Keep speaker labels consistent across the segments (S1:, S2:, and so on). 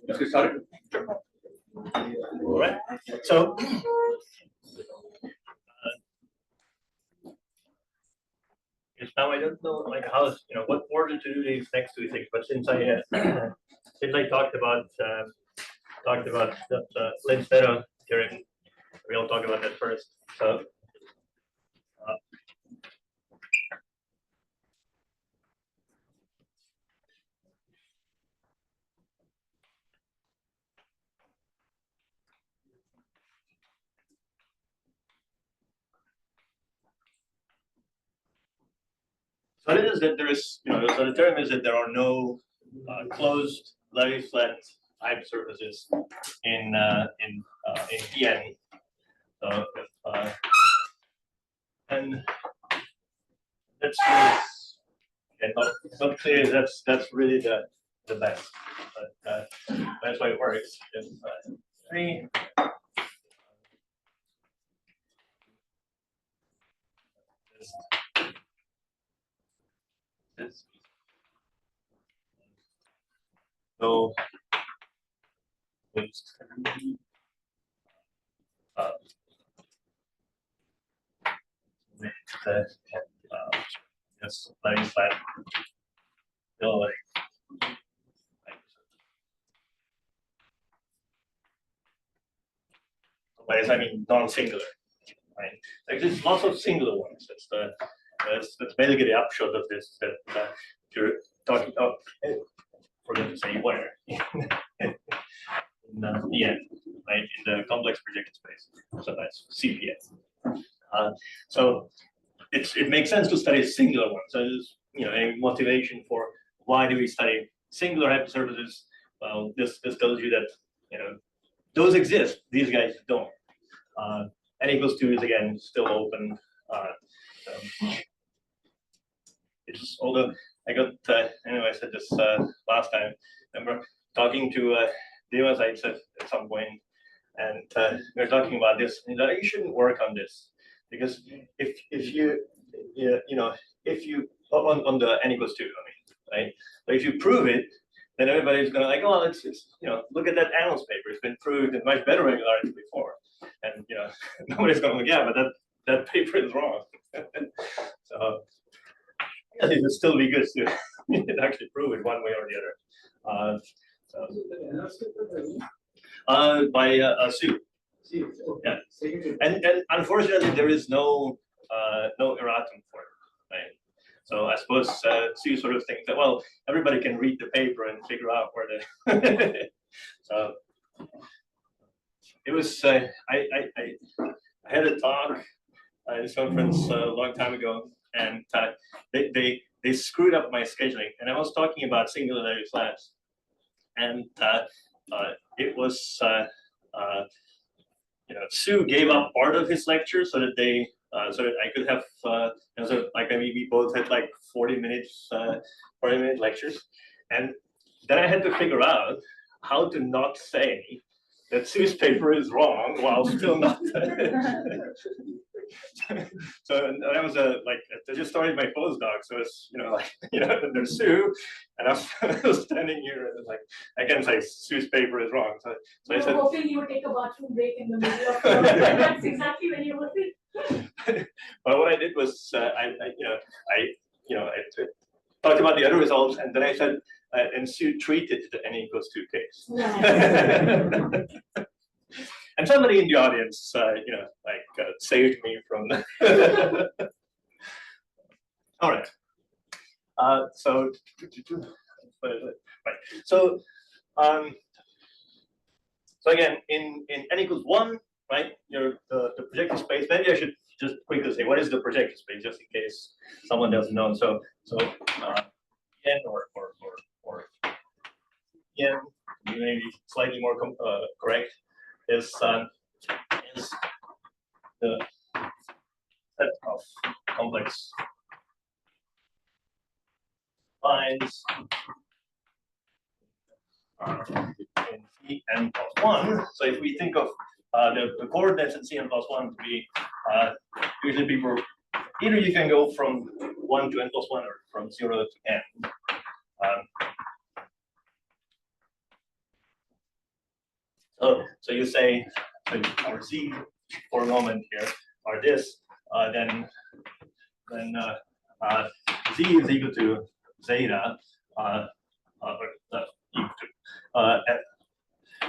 S1: Let's get started. All right. So, now I don't know like how what order to do these next two things, but since I talked about that Lindstedt theorem, we'll talk about that first. So. So it is that there is, so the term is that there are no closed Levi-flat hypersurfaces in PN. So and that's not clear. That's really the best, but that's why it works. If 3. So yes, Levi-flat. I mean non-singular, right? Like there's lots of singular ones. That's basically the upshot of this. That you're talking about. Forget to say where in the end, right? In the complex projected space. So that's CPS. So it makes sense to study singular ones. So there's a motivation for why do we study singular hypersurfaces? Well, this tells you that those exist. These guys don't. N equals 2 is again still open. It's although I got anyway I said this last time. Remember talking to Deva's at some point, and we were talking about this. And you shouldn't work on this because if you on the N equals 2, I mean, right? But if you prove it, then everybody's gonna like, oh, it's look at that analyst paper. It's been proved in much better regularity before, and nobody's gonna yeah, but that paper is wrong. So I think it would still be good to actually prove it one way or the other. By Sue. Yeah, and unfortunately there is no erratum for it, right? So I suppose Sue sort of thinks that well everybody can read the paper and figure out where the so it was I had a talk at this conference a long time ago, and they screwed up my scheduling, and I was talking about singular Levi-flats, and it was Sue gave up part of his lecture so that so that I could have so like maybe we both had like 40-minute lectures, and then I had to figure out how to not say that Sue's paper is wrong while still not. So that was I just started my postdoc, so it's there's Sue, and I was standing here and like I can say Sue's paper is wrong. So I said,
S2: hoping you would take a bathroom break in the middle of that's exactly when you would be.
S1: But what I did was I talked about the other results, and then I said and Sue treated the N equals 2 case.
S2: Right.
S1: And somebody in the audience, saved me from. All right. So, right. So again, in N equals 1, right? The projected space. Maybe I should just quickly say what is the projected space, just in case someone doesn't know. So N or N, maybe slightly more correct. Is the set of complex lines in T n plus 1. So if we think of the coordinates in Cn+1 to be usually people either you can go from 1 to n+1 or from 0 to n. So you say our z for a moment here are this, then z is equal to zeta,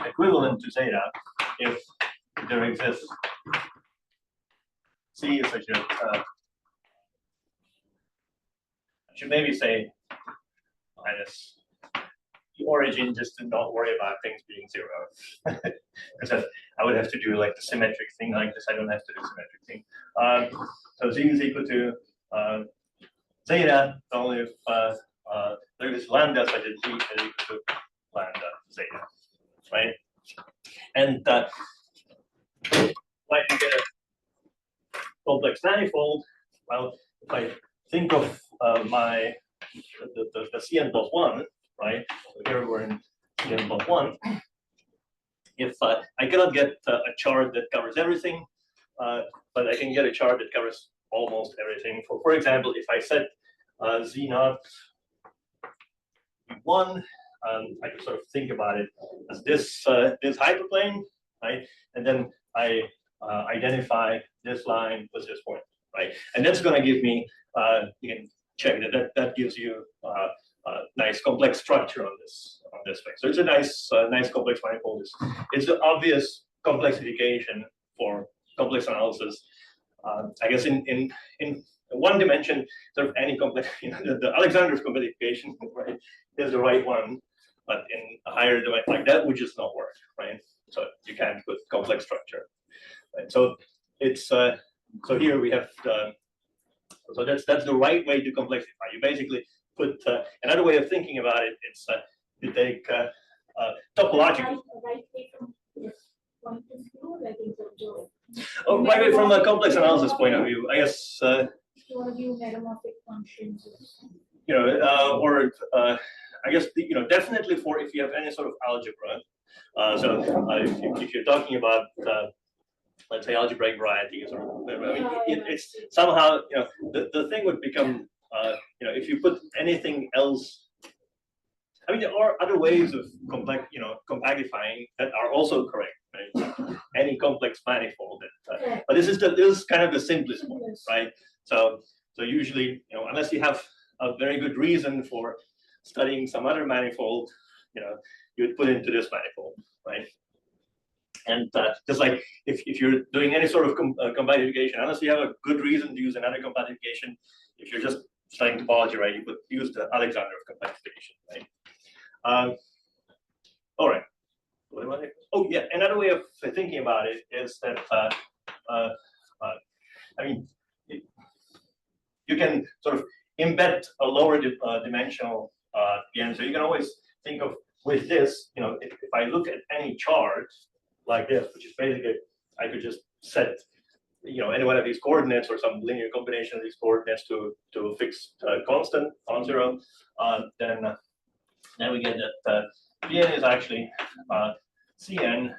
S1: equivalent to zeta if there exists c is such a I should maybe say minus the origin just to not worry about things being 0. Because I would have to do like the symmetric thing like this. I don't have to do symmetric thing. So z is equal to zeta only if there is lambda such as z is equal to lambda zeta, right? And why do you get a complex manifold? Well, if I think of the Cn+1, right? So here we're in Cn+1. If I cannot get a chart that covers everything, but I can get a chart that covers almost everything. For example, if I set z0 1, I can sort of think about it as this hyperplane, right? And then I identify this line with this point, right? And that's going to give me, you can check that gives you a nice complex structure on this space. So it's a nice complex manifold. It's an obvious complexification for complex analysis. I guess in one dimension, sort of any complex, the Alexander's complexification, right, is the right one, but in a higher dimension like that would just not work, right? So you can't put complex structure, right? So it's so here we have so that's the right way to complexify. You basically put another way of thinking about it. It's you take topological.
S2: Right way from this point of view, like in terms of.
S1: Oh, right way from a complex analysis point of view, I guess.
S2: You want to view metamorphic functions.
S1: Or I guess definitely for if you have any sort of algebra. So if you're talking about let's say algebraic varieties, or I mean, it's somehow the thing would become if you put anything else. I mean, there are other ways of compactifying that are also correct, right? Any complex manifold, but this is kind of the simplest one, right? So usually, unless you have a very good reason for studying some other manifold, you would put into this manifold, right? And just like if you're doing any sort of compactification, unless you have a good reason to use another compactification, if you're just studying topology, right, you would use the Alexander of compactification, right? All right. What am I? Oh, yeah. Another way of thinking about it is that I mean, you can sort of embed a lower dimensional PN. So you can always think of with this, if I look at any chart like this, which is basically I could just set any one of these coordinates or some linear combination of these coordinates to a fixed constant on 0, then we get that Pn is actually Cn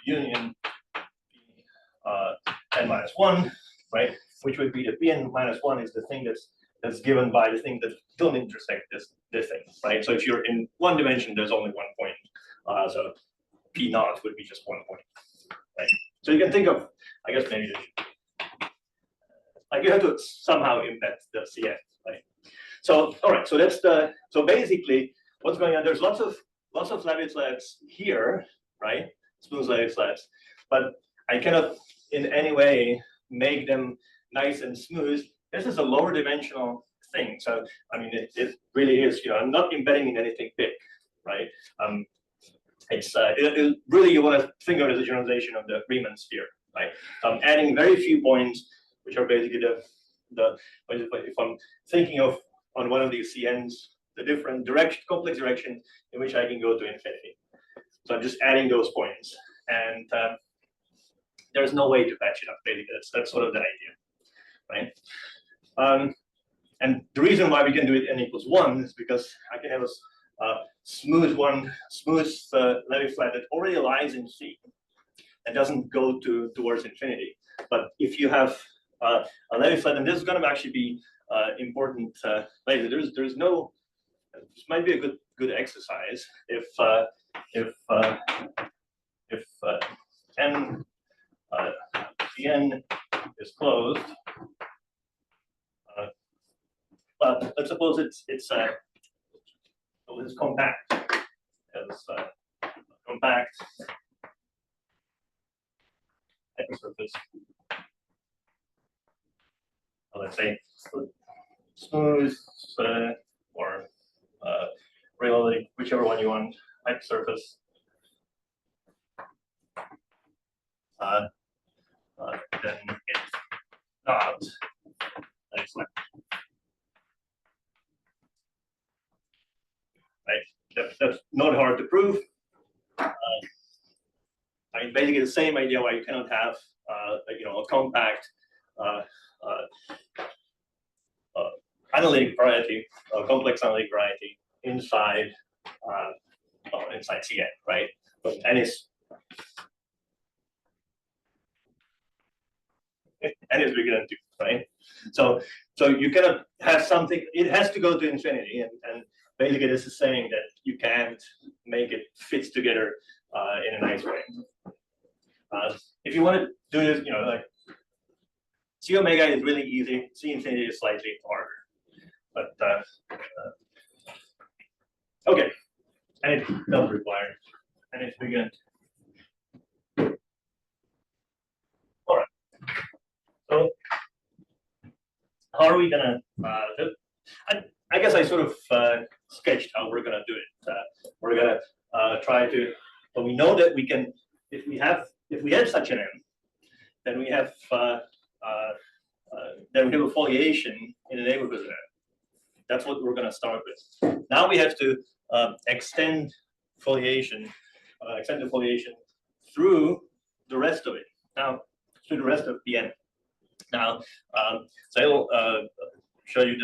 S1: union n minus 1, right? Which would be the Pn minus 1 is the thing that's given by the thing that don't intersect this thing, right? So if you're in one dimension, there's only one point. So P naught would be just one point, right? So you can think of, I guess maybe like you have to somehow embed the Cn, right? So all right, so that's so basically what's going on. There's lots of Levi-flats here, right? Smooth Levi-flats, but I cannot in any way make them nice and smooth. This is a lower dimensional thing. So I mean, it really is. I'm not embedding in anything big, right? It's really you want to think of it as a generalization of the Riemann sphere, right? So I'm adding very few points, which are basically if I'm thinking of on one of these CNs, the different complex directions in which I can go to infinity. So I'm just adding those points, and there's no way to patch it up. Basically, that's sort of the idea, right? And the reason why we can do it n equals 1 is because I can have a smooth Levi-flat that already lies in C, and doesn't go towards infinity. But if you have a Levi-flat, and this is going to actually be important later. There's no. This might be a good exercise if n Cn is closed. But let's suppose it's compact. As compact hypersurface. Let's say smooth or real-algebraic, whichever one you want, hypersurface. Then it's not Levi-flat. Right, that's not hard to prove. I mean, basically the same idea why you cannot have, a compact analytic variety, complex analytic variety inside inside Cn, right? But n is bigger than 2, right? So you cannot have something. It has to go to infinity, and basically this is saying that you can't make it fit together in a nice way. If you want to do this, like C omega is really easy. C infinity is slightly harder. But okay, and it does require, and it's bigger. All right. So how are we gonna? I guess I sort of sketched how we're gonna do it. We're gonna try to. But we know that we can, if we have such an M, then we have a foliation in the neighborhood of M. That's what we're gonna start with. Now we have to extend the foliation through the rest of it. Now through the rest of Pn. Now, so I will show you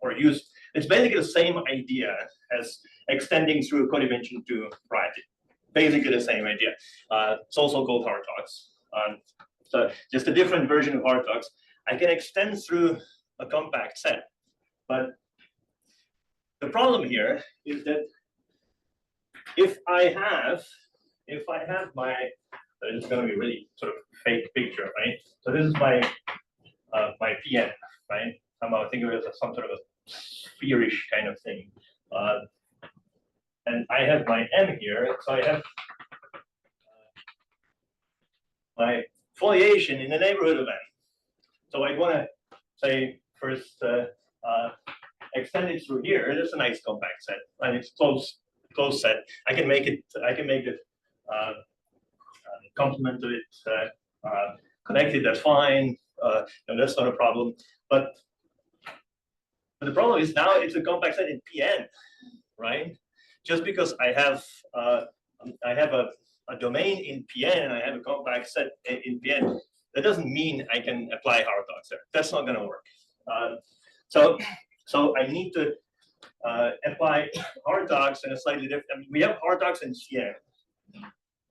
S1: or use. It's basically the same idea as extending through a codimension to variety. Basically the same idea. It's also called Hartog's. So just a different version of Hartog's. I can extend through a compact set, but the problem here is that if I have my, it's going to be really sort of fake picture, right? So this is my my Pn, right? Somehow think of it as some sort of a spherish kind of thing. And I have my M here, so I have my foliation in the neighborhood of M. So I want to say first extend it through here. It is a nice compact set, and it's close set. I can make it complement to it connected. That's fine. And that's not a problem. But the problem is now it's a compact set in Pn, right? Just because I have a domain in Pn and I have a compact set in Pn, that doesn't mean I can apply Hartog's there. That's not going to work. So I need to apply Hartog's in a slightly different. I mean, we have Hartog's in Cn,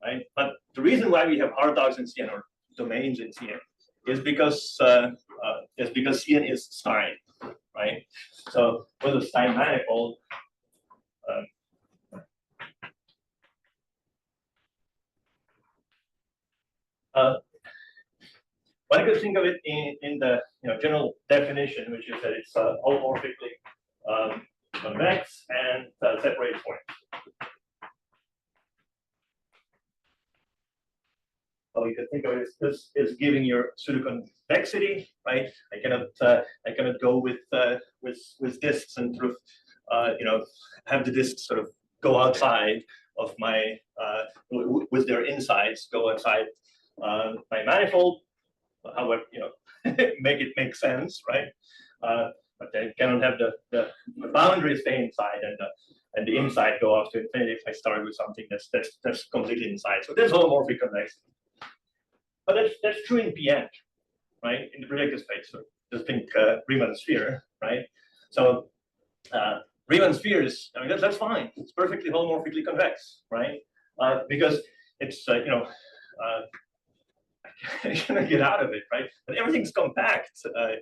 S1: right? But the reason why we have Hartog's in Cn or domains in Cn is because Cn is Stein, right? So with a Stein manifold. One could think of it in the general definition, which is that it's holomorphically convex and separates points. So you can think of it as this is giving your pseudoconvexity, right? I cannot go with disks and sort of have the disks sort of go outside of my with their insides go outside my manifold. However, make it make sense, right? But they cannot have the boundary stay inside and the inside go off to infinity if I start with something that's completely inside. So there's holomorphic convexity. But that's true in Pn, right? In the projective space. So just think Riemann sphere, right? So Riemann sphere is, I mean, that's fine. It's perfectly holomorphically convex, right? Because it's I cannot get out of it, right? But everything's compact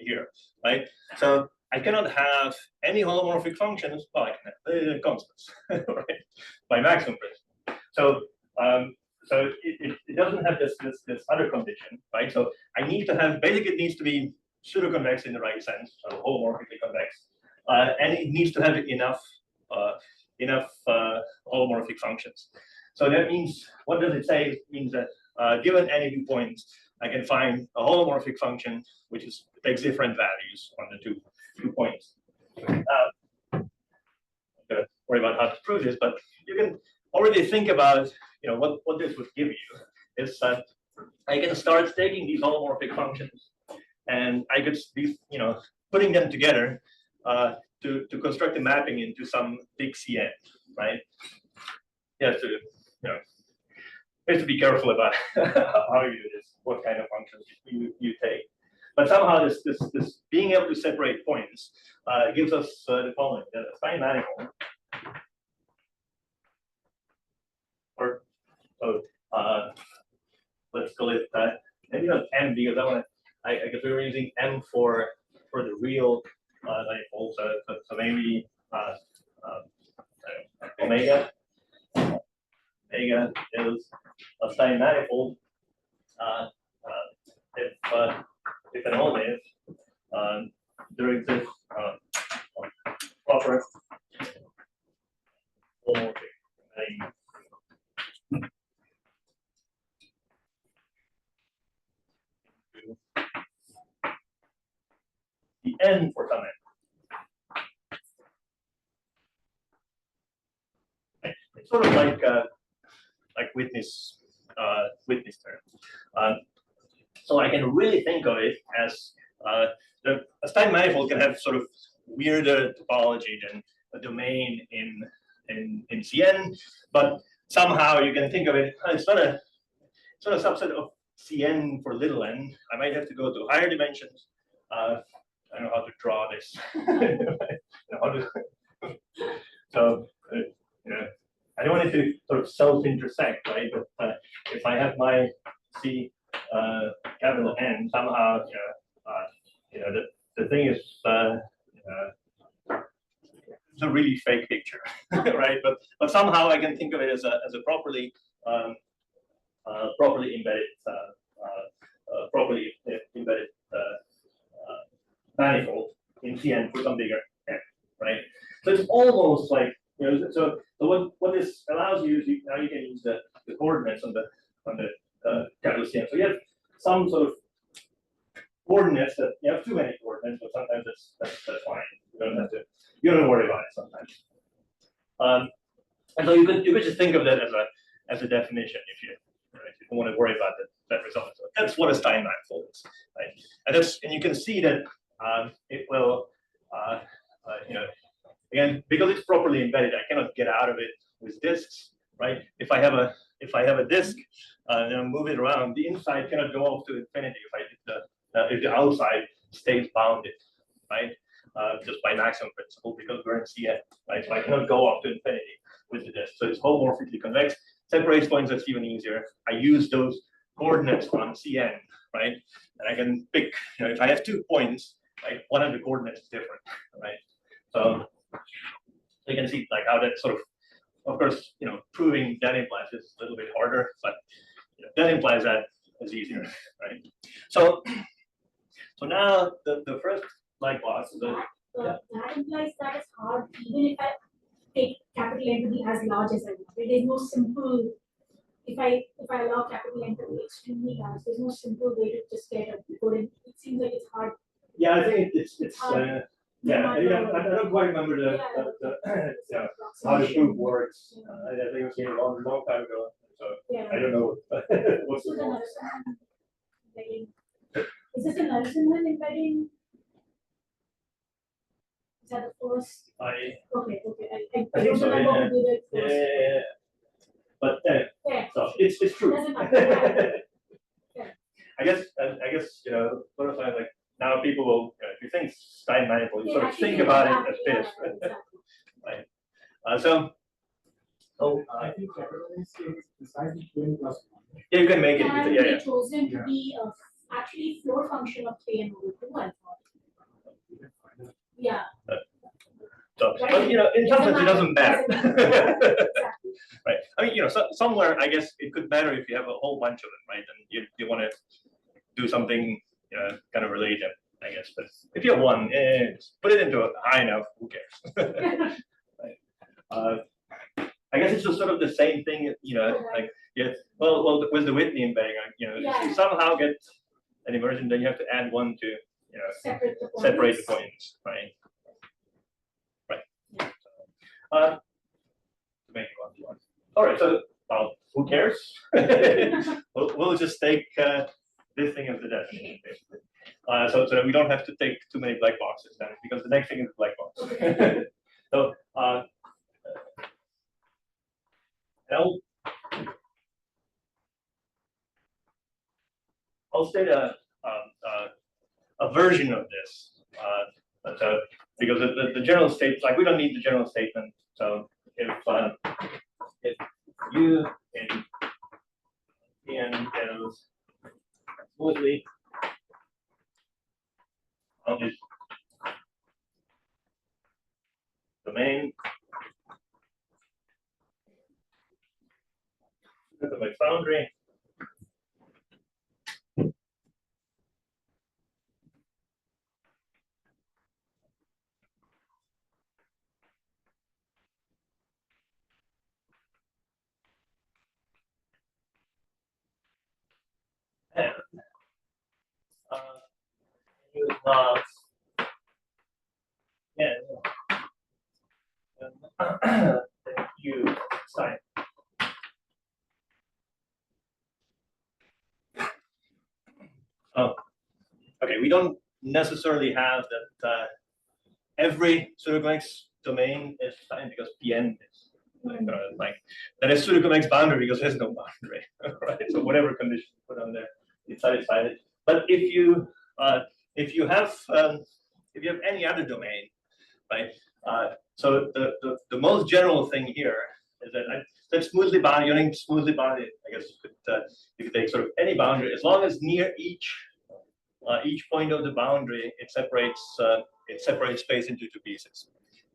S1: here, right? So I cannot have any holomorphic functions. Well, I can have constants, right? By maximum principle. So it doesn't have this other condition, right? So I need to have, basically it needs to be pseudoconvex in the right sense, so holomorphically convex, and it needs to have enough holomorphic functions. So that means, what does it say? It means that given any 2 points, I can find a holomorphic function which takes different values on the two points. I'm gonna worry about how to prove this, but you can already think about what this would give you is that I can start taking these holomorphic functions and I could be putting them together to construct a mapping into some big Cn, right? You have to be careful about how you do this, what kind of functions you take. But somehow this being able to separate points gives us the following: that a Stein manifold, or let's call it maybe not M, because I guess we were using M for the real manifold, so maybe omega. Omega is a Stein manifold if and only if there exists proper holomorphic the N for some N. It's sort of like witness term. So I can really think of it as a Stein manifold can have sort of weirder topology than a domain in Cn, but somehow you can think of it. It's not a subset of Cn for little n. I might have to go to higher dimensions. I don't know how to draw this. So I don't want it to sort of self-intersect, right? But if I have my capital N, somehow, the thing is, it's a really fake picture, right? But somehow I can think of it as a properly embedded manifold in Cn for some bigger n, right? So it's almost like so what this allows you is now you can use the coordinates on the capital Cn. So you have some sort of coordinates that you have too many coordinates, but sometimes that's fine. You don't worry about it sometimes. And so you could just think of that as a definition if you don't want to worry about that result. So that's what a Stein manifold is, right? And you can see that it will again, because it's properly embedded, I cannot get out of it with disks, right? If I have a disk and I move it around, the inside cannot go off to infinity if the outside stays bounded, right? Just by maximum principle, because we're in Cn, right? So I cannot go off to infinity with the disk. So it's holomorphically convex. Separates points, that's even easier. I use those coordinates on Cn, right? And I can pick, if I have 2 points, right, one of the coordinates is different, right? So you can see like how that sort of course, proving that implies is a little bit harder, but that implies that is easier, right? So now the first like class is
S2: that implies that it's hard even if I take capital N to be as large as I want. There is no simple, if I allow capital N to be extremely large, there's no simple way to just get a code. It seems like it's hard.
S1: Yeah, I think it's yeah, I don't quite remember the how the proof works. I think it was a long time ago, so I don't know what's the one.
S2: Is this a Nelson embedding? Is that the first?
S1: Okay.
S2: I don't remember who did it first.
S1: Yeah. But so it's true.
S2: Doesn't matter.
S1: I guess sort of like now people will if you think Stein manifold, you sort of think about it as this, right? Right. So
S3: I think capital S is precisely 20 plus 1.
S1: Yeah, you can make it.
S2: can
S1: Yeah,
S2: be
S1: yeah.
S2: chosen to be actually floor function of K over 2, I thought. Yeah.
S1: So,
S2: Right.
S1: but in some sense, it doesn't matter.
S2: Exactly.
S1: Right. I mean, somewhere I guess it could matter if you have a whole bunch of them, right? And you want to do something, kind of related, I guess. But if you have one, just put it into a high enough. Who cares? Right. I guess it's just sort of the same thing, like well, with the Whitney embedding, if you somehow get an inversion, then you have to add one to, separate the points, right? Right. To make it one. All right. So, who cares? we'll just take this thing as the definition, basically. So that we don't have to take too many black boxes then, because the next thing is the black box. So. I'll state a version of this, because the general state, like we don't need the general statement. So if U in is smoothly bounded domain, look at my boundary. And use not and U sign. Oh, okay. We don't necessarily have that every pseudoconvex domain is signed because Pn is like that is pseudoconvex boundary because there's no boundary, right? So whatever condition you put on there, it's satisfied. But if you have any other domain, right? So the most general thing here is that smoothly bounded. You need smoothly bounded. I guess you could take sort of any boundary as long as near each point of the boundary it separates space into two pieces,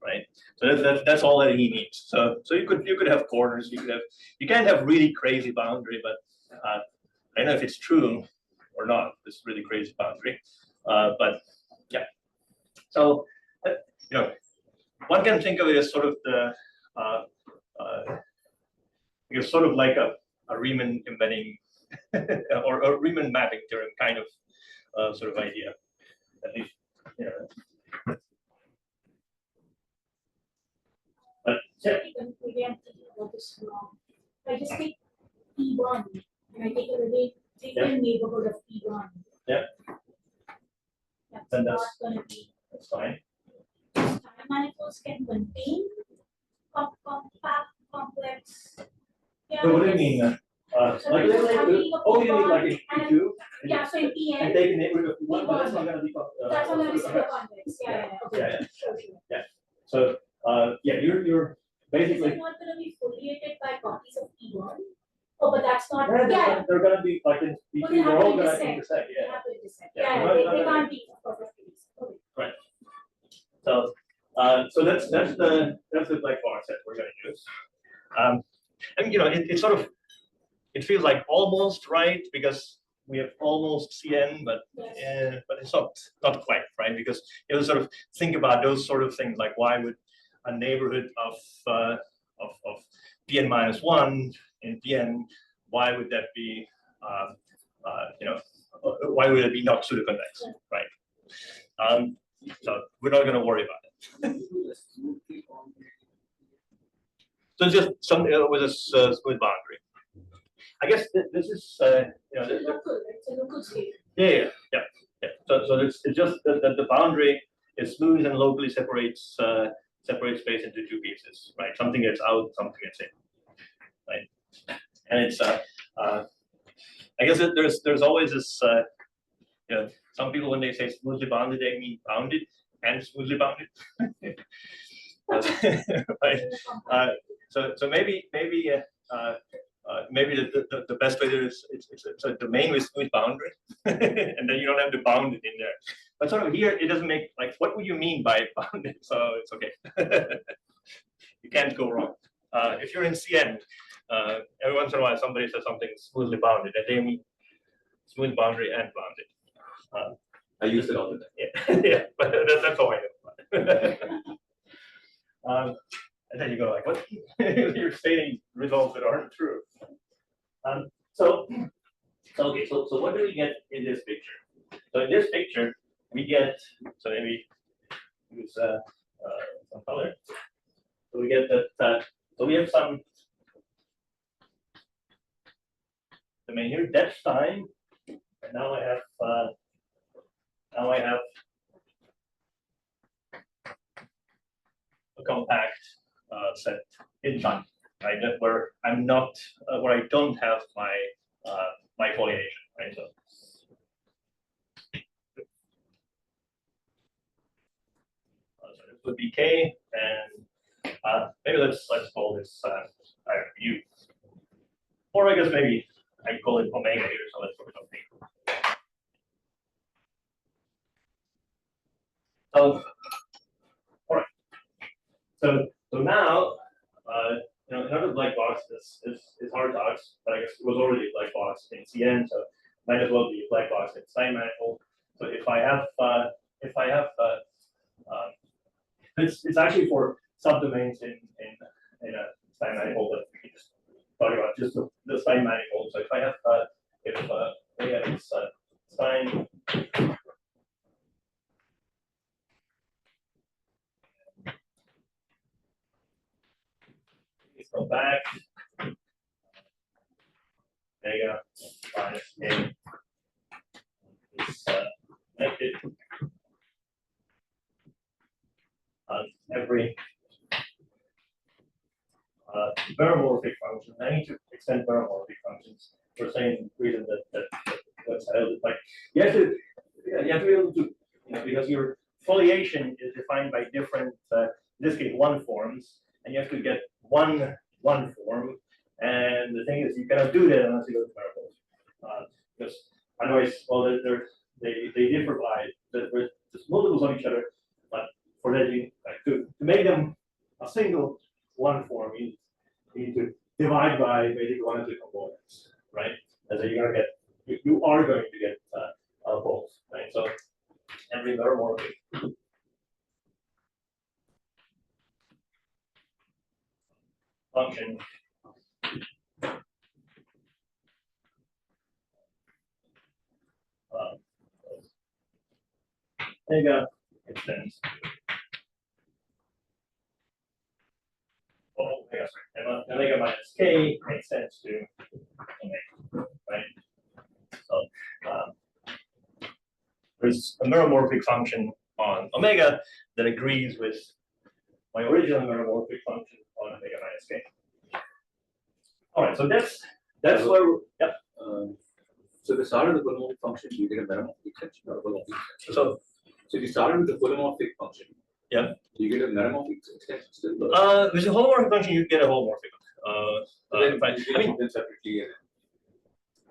S1: right? So that's all that he needs. So you could have corners. You can't have really crazy boundary, but I don't know if it's true or not. This really crazy boundary, but yeah. So one can think of it as sort of sort of like a Riemann embedding or a Riemann mapping theorem kind of sort of idea, at least. But yeah.
S2: I just take P1 and I take a different neighborhood of P1.
S1: Yeah.
S2: That's
S1: And
S2: not going to be.
S1: That's fine.
S2: Manifolds can contain compact, complex. Yeah,
S1: So what do you mean?
S2: So you
S1: mean like in P2?
S2: Yeah, so in Pn.
S1: And take a neighborhood of P1, but that's not going to be.
S2: That's not going to be pseudoconvex. Yeah. Okay.
S1: Yeah. So you're basically.
S2: Is it not going to be foliated by copies of P1? Oh, but that's not.
S1: They're going to be like in P2. They're all going to intersect.
S2: They have to intersect. They can't be perfectly. Okay.
S1: Right. So that's the black box set we're going to use. And it sort of feels like almost right because we have almost Cn, but it's not quite right because you sort of think about those sort of things like why would a neighborhood of Pn minus 1 in Pn, why would that be why would it be not pseudoconvex, right? So we're not going to worry about it. So just something with a smooth boundary. I guess this is
S2: It's a local state.
S1: Yeah. So it's just that the boundary is smooth and locally separates space into two pieces, right? Something gets out, something gets in, right? And it's I guess there's always this some people when they say smoothly bounded they mean bounded and smoothly bounded. Right. So maybe maybe the best way to do is it's a domain with boundary, and then you don't have to bound it in there. But sort of here, it doesn't make, like, what would you mean by bounded? So it's okay. You can't go wrong. If you're in CN, every once in a while somebody says something smoothly bounded, and they mean smooth boundary and bounded.
S3: I use it all the time.
S1: Yeah, yeah, but that's all I know. And then you go like, what? You're stating results that aren't true. So what do we get in this picture? So in this picture, we get, so maybe use some color. So we get that, so we have some domain here, depth time, and now I have a compact set in time, right? Where I'm not, where I don't have my my foliation, right? So this would be K, and maybe let's call this U, or I guess maybe I call it omega here. So let's put something. So, all right. So now, you know, another black box is hard box, but I guess it was already a black box in CN, so might as well be a black box in sign manifold. So if I have it's actually for subdomains in a sign manifold, but we can just talk about just the sign manifold. So if I have it's sign. Go back. Omega minus A is connected on every meromorphic function. I need to extend meromorphic functions for the same reason that's like you have to be able to, you know, because your foliation is defined by different in this case one forms, and you have to get one form, and the thing is you cannot do that unless you go to manifolds, because otherwise, well, they differ by there's just multiples of each other, but for that you to make them a single one form, you need to divide by basically one of the components, right? And so you're gonna get you are going to get both, right? So every meromorphic function omega extends. Oh, omega, sorry. Omega minus K extends to omega, right? So there's a meromorphic function on omega that agrees with my original meromorphic function on omega minus K. All right, so that's where we're, yep.
S3: So if you started with the holomorphic function, you get a meromorphic extension or a holomorphic extension. So if you started with the holomorphic function,
S1: yeah,
S3: you get a meromorphic extension still.
S1: With a holomorphic function, you get a holomorphic. I mean,
S3: separately.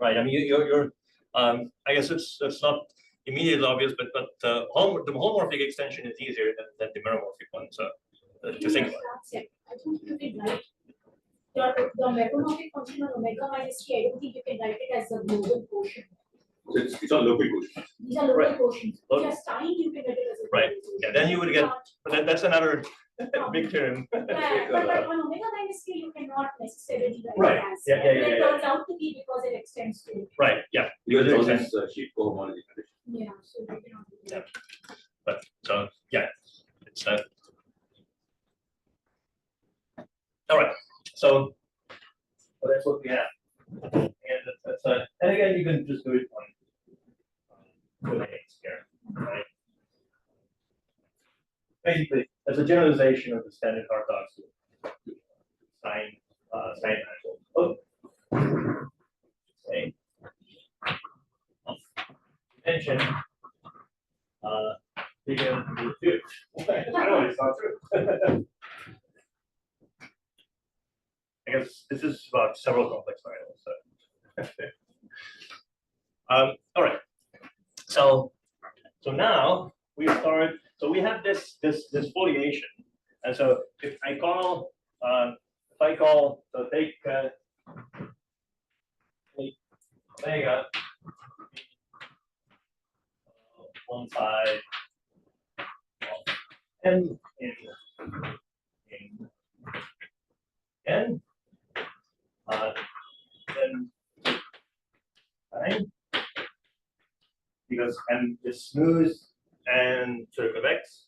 S1: Right. I mean, you're I guess it's not immediately obvious, but the holomorphic extension is easier than the meromorphic one. So to think about.
S2: I think you did right. The meromorphic function on omega minus K, I don't think you can write it as a global quotient.
S3: So it's all local quotient.
S2: These are local
S1: Right.
S2: quotients. Just time you can write it as a
S1: Right.
S2: global quotient.
S1: Yeah. Then you would get. But that's another big term.
S2: Yeah, but on omega minus K, you cannot necessarily write
S1: Right.
S2: it as.
S1: Yeah.
S2: It turns out to be because it extends to.
S1: Right. Yeah.
S3: Because
S1: it
S3: all
S1: extends.
S3: this sheet cohomology condition.
S2: Yeah. So you cannot do that.
S1: But so yeah, it's all right. So that's what we have, and that's and again you can just do it on domains here, right? Basically, as a generalization of the standard orthodox sign manifold. Oh, say dimension. Begin with two. I know it's not true. I guess this is about several complex variables. So. All right. So now we start. So we have this foliation, and so if I call so take omega one side of n in n, then fine, because n is smooth and circumvex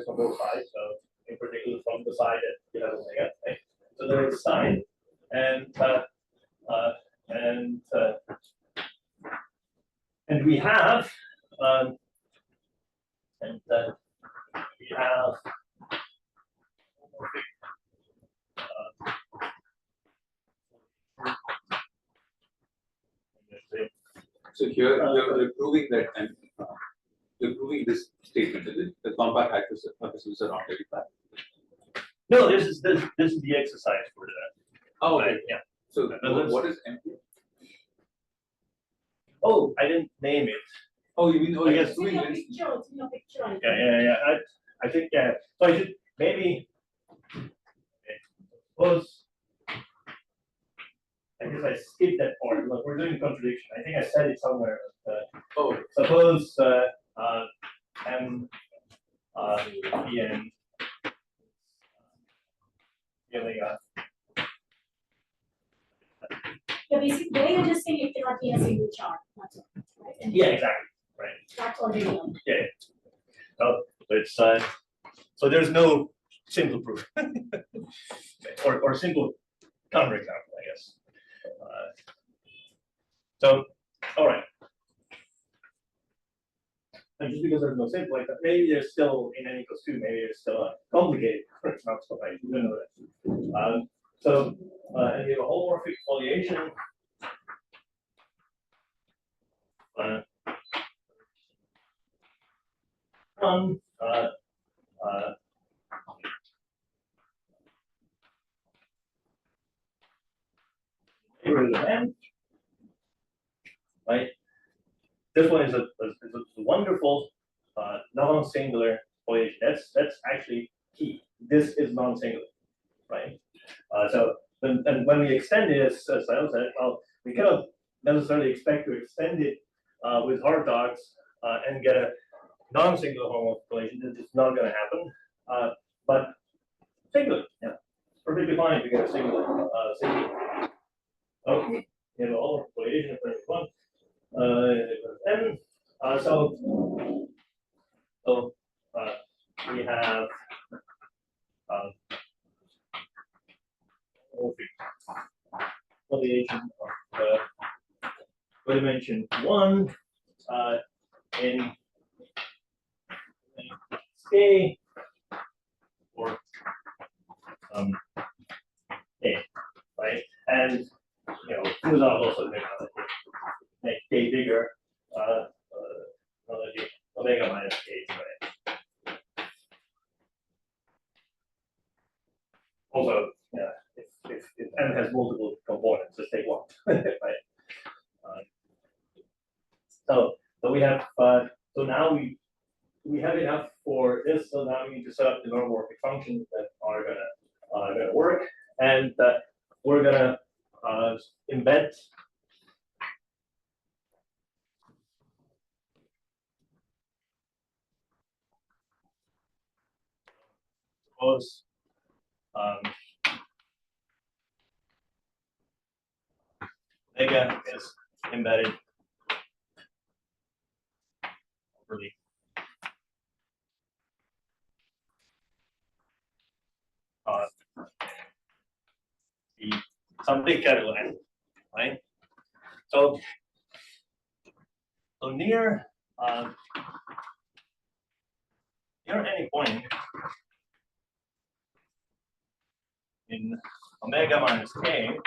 S1: on both sides. So in particular from the side that you have omega, right? So there is sine and we have
S3: so here you're proving that, and you're proving this statement, is it? The compact hypersurfaces are not verified.
S1: no, this is the exercise for that.
S3: Oh,
S1: right?
S3: okay.
S1: Yeah.
S3: So what is M?
S1: Oh, I didn't name it.
S3: Oh, you mean, oh,
S1: I
S3: yes,
S2: It's in your picture, it's in your picture.
S1: Yeah. I think so I should maybe suppose. I guess I skipped that part. Look, we're doing contradiction. I think I said it somewhere.
S3: oh,
S1: Suppose M Pn giving a
S2: Yeah, basically, there you're just saying it cannot be in a single chart, that's all, right? And
S1: yeah, exactly, right.
S2: that's already done.
S1: Yeah. So it's so there's no simple proof or simple counterexample, I guess. So all right. And just because there's no simple like that, maybe there's still in n equals 2, maybe there's still a complicated example. Right? You don't know that. So and we have a holomorphic foliation. One n, right? This one is a wonderful non-singular foliation. That's actually key. This is non-singular, right? So and when we extend it, as I said, well, we cannot necessarily expect to extend it with hard dogs and get a non-singular holomorphic foliation. This is not going to happen. But singular, yeah, perfectly fine to get a singular. Okay, you know, all foliation for one. N. So we have foliation of dimension 1 in K or K, right? And you know, who's also make K bigger, omega minus K, right? Also, yeah, if n has multiple components, just take one, right? So we have so now we have enough for this. So now we need to set up the normomorphic functions that are gonna work, and we're gonna embed suppose omega is embedded really the some big capital N, right? So near any point in omega minus K,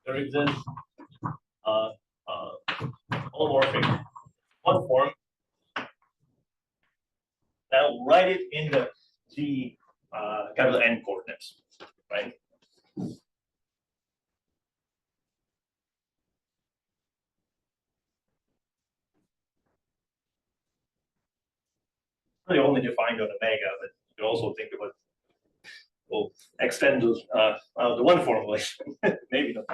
S1: there exists holomorphic one form. Now write it in the G capital N coordinates, right? They only defined on omega, but you also think about, well, extend those, the one formulation, maybe not.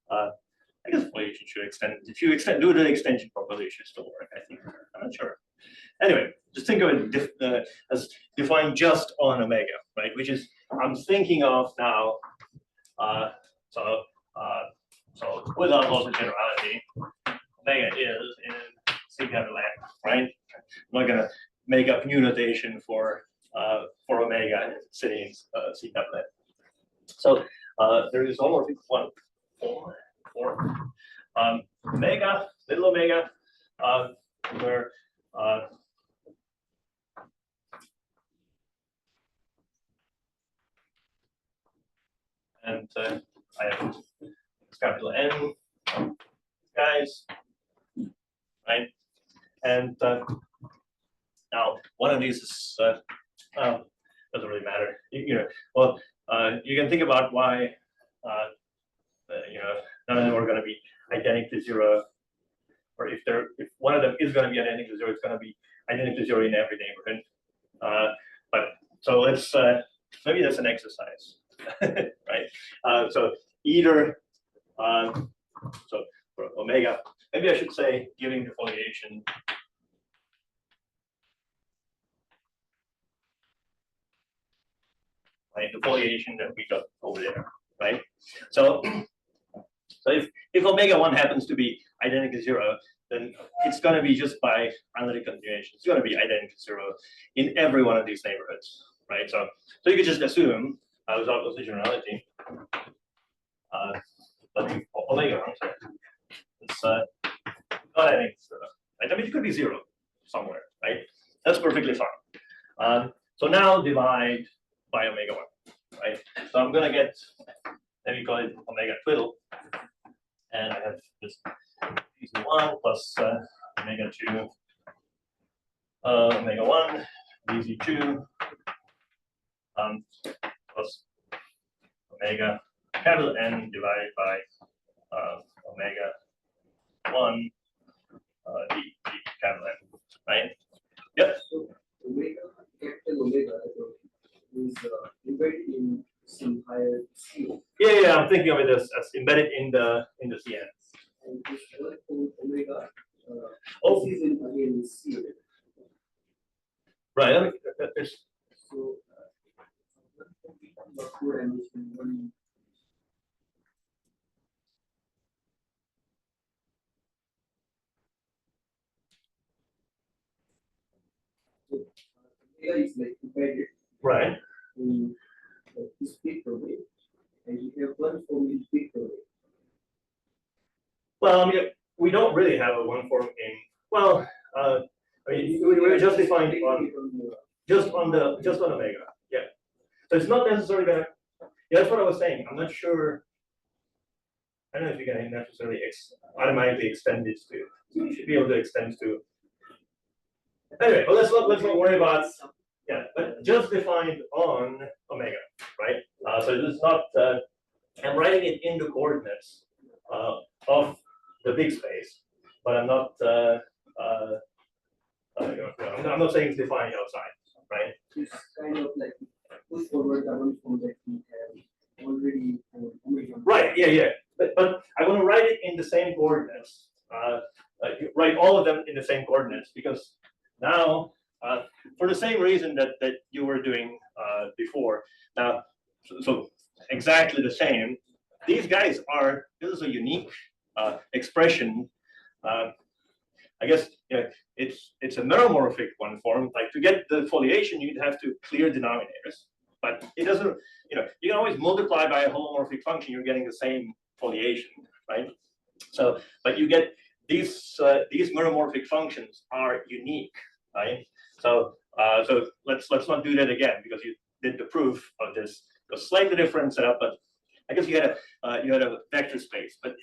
S1: I guess foliation should extend. If you do the extension properly, it should still work. I think. I'm not sure. Anyway, just think of it as defined just on omega, right? Which is I'm thinking of now. So without loss of generality, omega is in C capital N, right? I'm not gonna make up new notation for omega sitting in C capital N. So there is holomorphic 1, 4, omega, little omega, where and I have capital N guys, right? And now one of these is doesn't really matter. Well, you can think about why none of them are going to be identical to 0, or if one of them is going to be identical to 0, it's going to be identical to 0 in every neighborhood. But so let's maybe that's an exercise, right? So either so for omega, maybe I should say giving the foliation right, the foliation that we got over there, right? So if omega 1 happens to be identical to 0, then it's going to be just by analytic continuation. It's going to be identical to 0 in every one of these neighborhoods, right? So you could just assume, without loss of generality, that omega 1 it's not identical to 0. Right? I mean, it could be 0 somewhere, right? That's perfectly fine. So now divide by omega 1, right? So I'm going to get, let me call it omega twiddle. And I have this easy 1 plus omega 2, omega 1, easy 2, plus omega capital N divided by omega 1 d capital N, right? Yep.
S4: So omega, capital omega is embedded in some higher C.
S1: Yeah, I'm thinking of it as embedded in the CN.
S4: And this one called omega,
S1: Oh.
S4: this is in again C.
S1: Right.
S4: So backward emission one. So omega is like embedded
S1: Right.
S4: in this big domain, and you have one form in big domain.
S1: Well, I mean, we don't really have a one form in. Well, I mean, we were just defined on just on omega. Yeah. So it's not necessarily gonna. Yeah, that's what I was saying. I'm not sure. I don't know if you can necessarily automatically extend it to. You should be able to extend to. Anyway, well, let's not worry about. Yeah, but just defined on omega, right? So this is not. I'm writing it in the coordinates of the big space, but I'm not. I'm not saying it's defined outside, right?
S4: It's kind of like push forward the one form that we have already omega.
S1: Right. Yeah. But I want to write it in the same coordinates. Write all of them in the same coordinates because now, for the same reason that you were doing before. Now, so exactly the same. These guys are. This is a unique expression. I guess it's a meromorphic one form. Like to get the foliation, you'd have to clear denominators, but it doesn't. You can always multiply by a holomorphic function. You're getting the same foliation, right? So, but you get these meromorphic functions are unique, right? So let's not do that again because you did the proof of this. It was slightly different setup, but I guess you had a vector space, but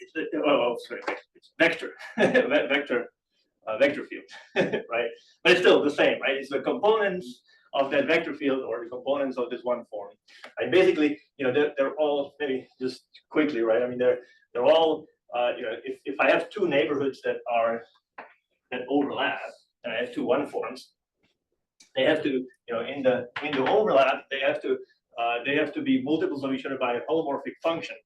S1: sorry, it's vector vector field, right? But it's still the same, right? It's the components of that vector field or the components of this one form. And basically, they're all, maybe just quickly, right? I mean, they're all, if I have two neighborhoods that overlap, and I have two one forms, they have to, in the overlap, they have to be multiples of each other by a holomorphic function.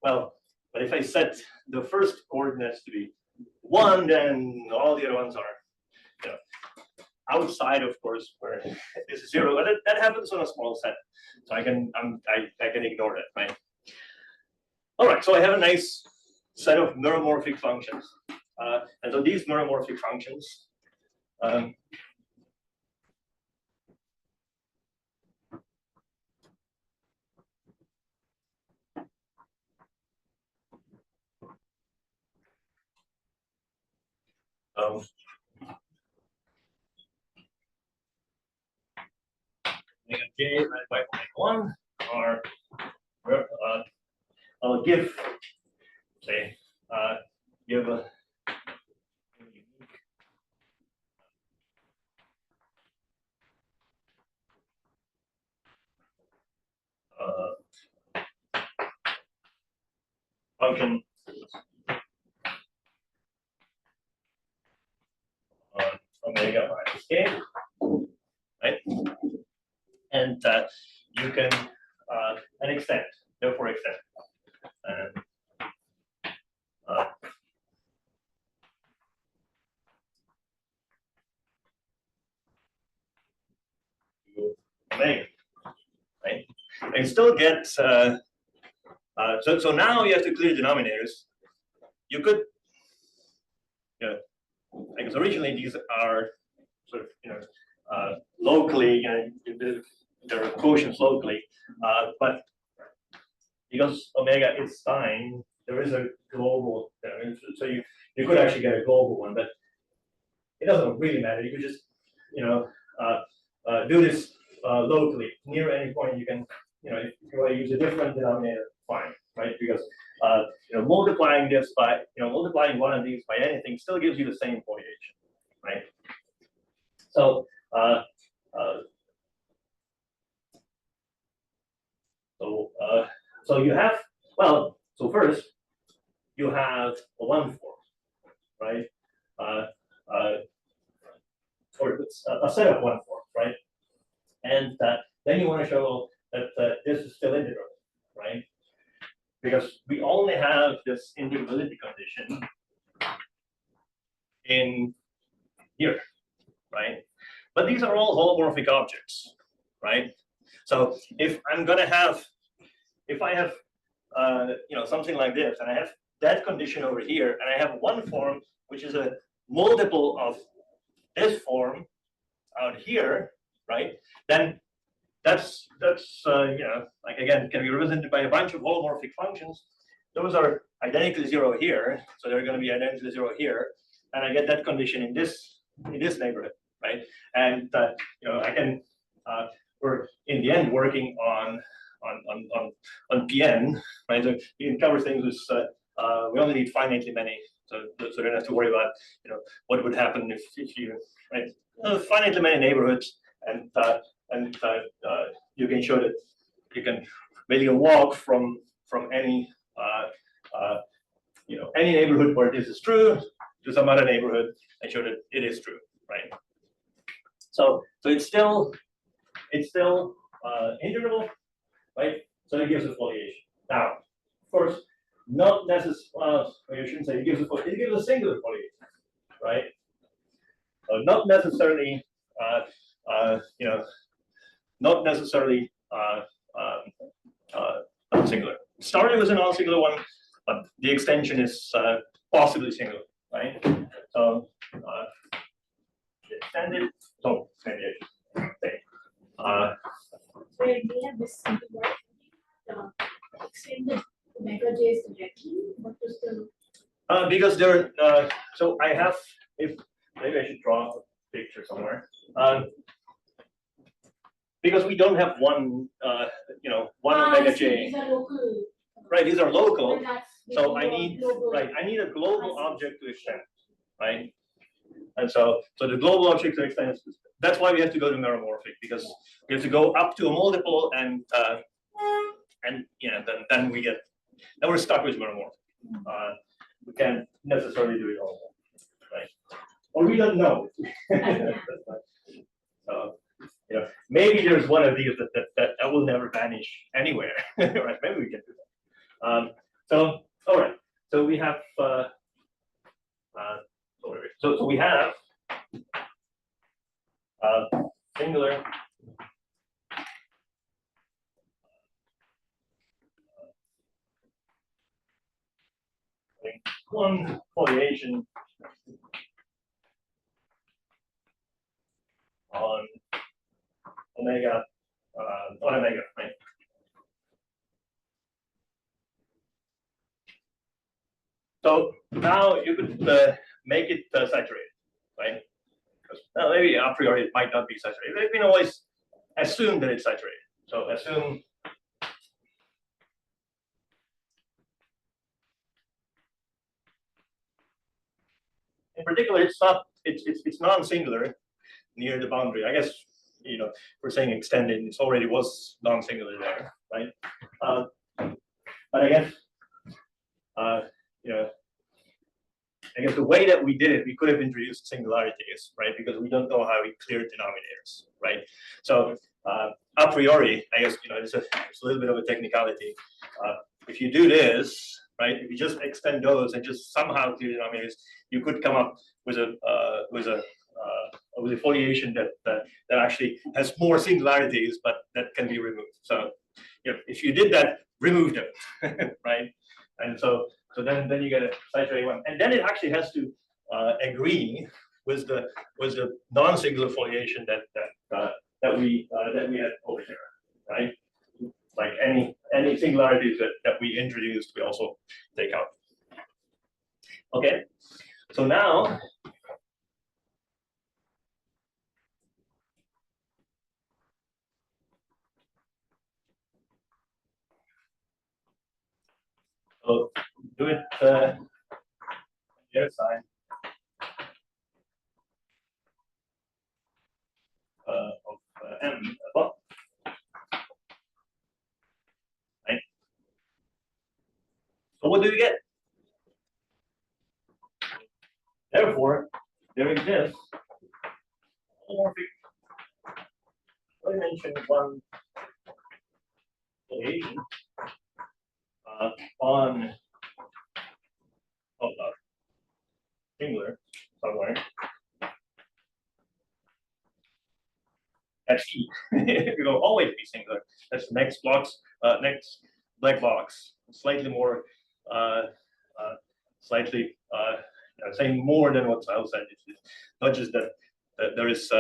S1: Well, but if I set the first coordinates to be 1, then all the other ones are, outside, of course, where this is 0. But that happens on a small set, so I can ignore that, right? All right, so I have a nice set of meromorphic functions, and so these meromorphic functions. Omega j divided by omega 1 are, I'll give, say, give a function omega minus k, right? And you can and extend, therefore extend. And omega, right? And still get so now you have to clear denominators. You could, because originally these are sort of locally, there are quotients locally, but because omega is sine, there is a global. So you could actually get a global one, but it doesn't really matter. You could just do this locally near any point. You can if you want to use a different denominator, fine, right? Because multiplying this by multiplying one of these by anything still gives you the same foliation, right? So so you have, well, so first you have a one form, right? Or a set of one forms, right? And then you want to show that this is still integral, right? Because we only have this integrability condition in here, right? But these are all holomorphic objects, right? So if I'm gonna have, if I have, something like this, and I have that condition over here, and I have one form which is a multiple of this form out here, right? Then that's like again can be represented by a bunch of holomorphic functions. Those are identically 0 here, so they're going to be identically 0 here, and I get that condition in this neighborhood, right? And I can we're in the end working on PN, right? So you can cover things with we only need finitely many, so you don't have to worry about what would happen if you right finitely many neighborhoods, and you can show that you can basically walk from any any neighborhood where this is true to some other neighborhood and show that it is true, right? So it's still integrable, right? So it gives a foliation. Now, of course, not necessarily. You shouldn't say it gives a singular foliation, right? So not necessarily. Not necessarily non-singular. Starting with a non-singular one, but the extension is possibly singular, right? So extended. So maybe I should say.
S2: So we have this simple extended omega j's directly. What is the
S1: because there, so I have, if maybe I should draw a picture somewhere. Because we don't have one, one omega j.
S2: These are local.
S1: Right, these are local. So I
S2: global.
S1: need a global object to extend, right? And so the global object to extend is that's why we have to go to meromorphic, because we have to go up to a multiple, and then we're stuck with meromorphic. We can't necessarily do it all, right? Or we don't know. So, maybe there's one of these that will never vanish anywhere, right? Maybe we can do that. So, all right. So we have. So we have singular one foliation on omega, right? So now you could make it saturated, right? Because maybe a priori it might not be saturated. We can always assume that it's saturated. So assume in particular it's non-singular near the boundary. I guess we're saying extended. It already was non-singular there, right? But I guess I guess the way that we did it, we could have introduced singularities, right? Because we don't know how we clear denominators, right? So a priori, I guess it's a little bit of a technicality. If you do this, right? If you just extend those and just somehow clear denominators, you could come up with a foliation that actually has more singularities, but that can be removed. So if you did that, remove them, right? And so then you get a saturated one, and then it actually has to agree with the non-singular foliation that we had over here, right? Like any singularities that we introduced, we also take out. Okay, so now so do it the other side of M above. Right. So what do we get? Therefore, there exists holomorphic dimension one foliation on singular somewhere. That's E. It will always be singular. That's the next black box. Slightly more, saying more than what Sal said. It's not just that there is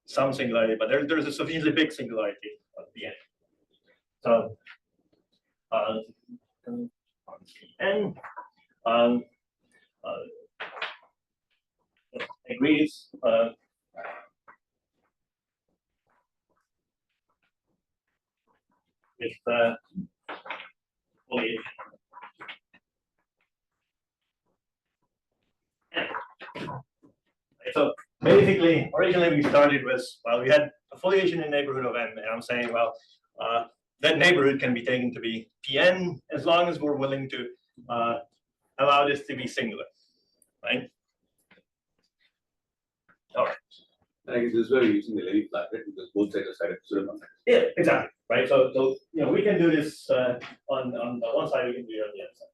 S1: some singularity, but there's a sufficiently big singularity at the end. So N agrees with foliation. So basically, originally we started with, well, we had a foliation in the neighborhood of n, and I'm saying, well, that neighborhood can be taken to be Pn as long as we're willing to allow this to be singular, right? All right.
S3: And I guess this is where we're using the Levi-flat, right? Because both sides are sided pseudoconvex.
S1: Yeah, exactly, right? So we can do this on one side, we can do it on the other side.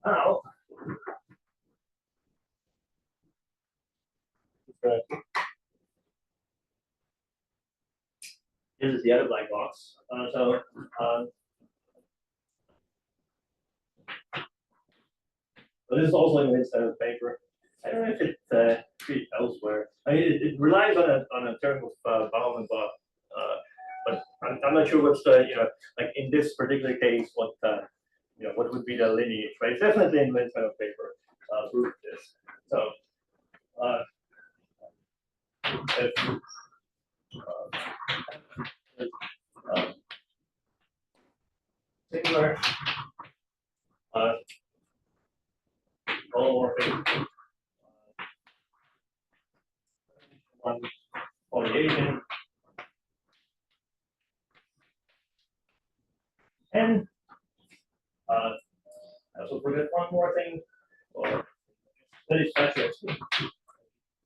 S1: Now, this is the other black box. So this is also in the inside of the paper. I don't know if it's treated elsewhere. I mean, it relies on a term of Baum and Bob, but I'm not sure what's the like in this particular case what what would be the lineage, right? It's definitely in the inside of paper. Proof this. So holomorphic one foliation. And I also forget one more thing. Or that is saturated.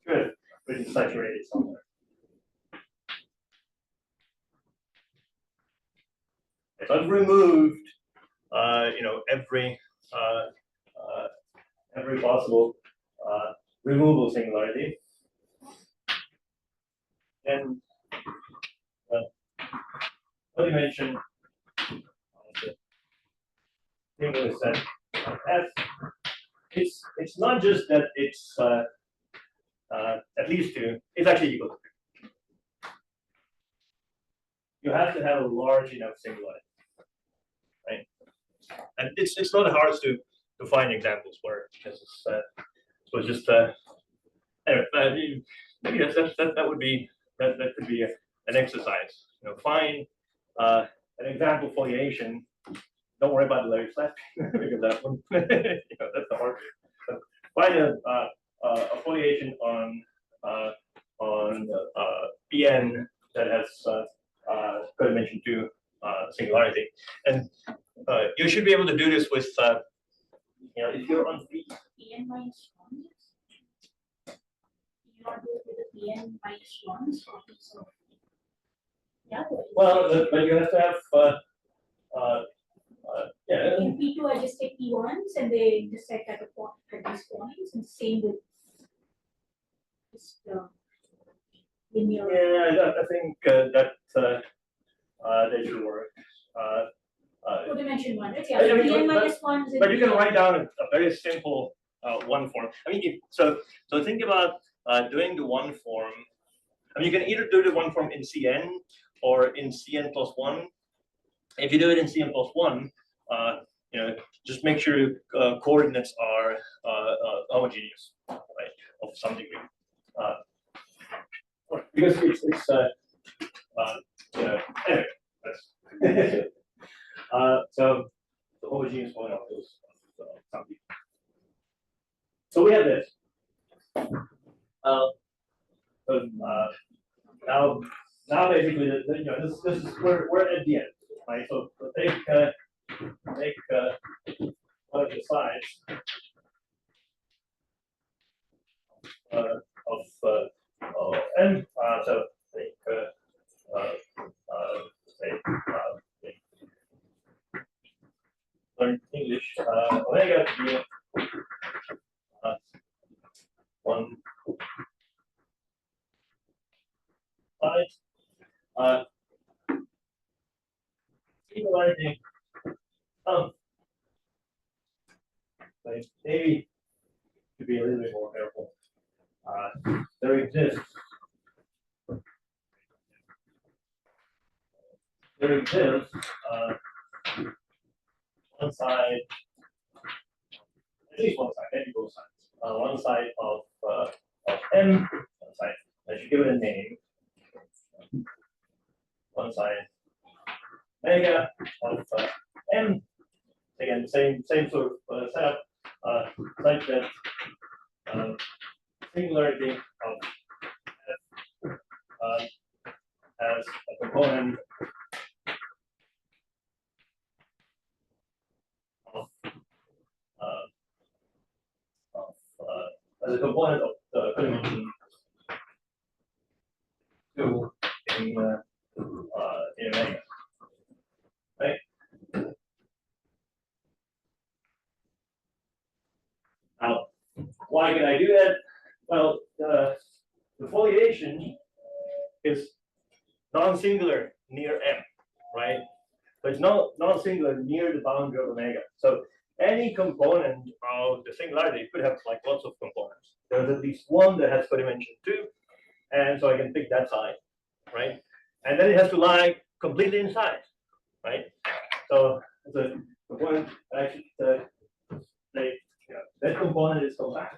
S1: Good, but it's saturated somewhere. So I've removed, every possible removable singularity, and what you mentioned, the singular set of F. It's not just that it's at least 2. It's actually equal to 2. You have to have a large enough singularity, right? And it's not hard to find examples where this is so just anyway, maybe that would be that could be an exercise. Find an example foliation. Don't worry about the Levi-flat because that one that's the hard. But find a foliation on Pn that has dimension 2 singularity, and you should be able to do this with if you're on
S2: Pn minus 1. You want to do it with the Pn minus 1, so yeah.
S1: Well, but you have to have yeah.
S2: In P2, I just take P1s and they intersect at these points, and same with just linear.
S1: Yeah, I think that should work.
S2: Two dimension 1, right?
S1: I
S2: Yeah,
S1: mean,
S2: Pn minus 1 is.
S1: But you can write down a very simple one form. I mean, so think about doing the one form. I mean, you can either do the one form in Cn or in Cn plus 1. If you do it in Cn plus 1, just make sure coordinates are homogeneous, right, of some degree. Because it's anyway, that's so the homogeneous one of those some degree. So we have this. Now basically this is we're at the end, right? So take one of the sides of n. So take learn English omega to be one side. Singularity. Maybe to be a little bit more careful. There exists one side, at least one side, maybe both sides. One side of M, one side. I should give it a name. One side omega of M. Again, same sort of setup, such that singularity of F has a component as a component of the dimension 2 in omega, right? Now, why can I do that? Well, the foliation is non-singular near M, right? So it's non-singular near the boundary of omega. So any component of the singularity could have like lots of components. There's at least one that has codimension 2, and so I can pick that side, right? And then it has to lie completely inside, right? So the component I should say, that component is compact.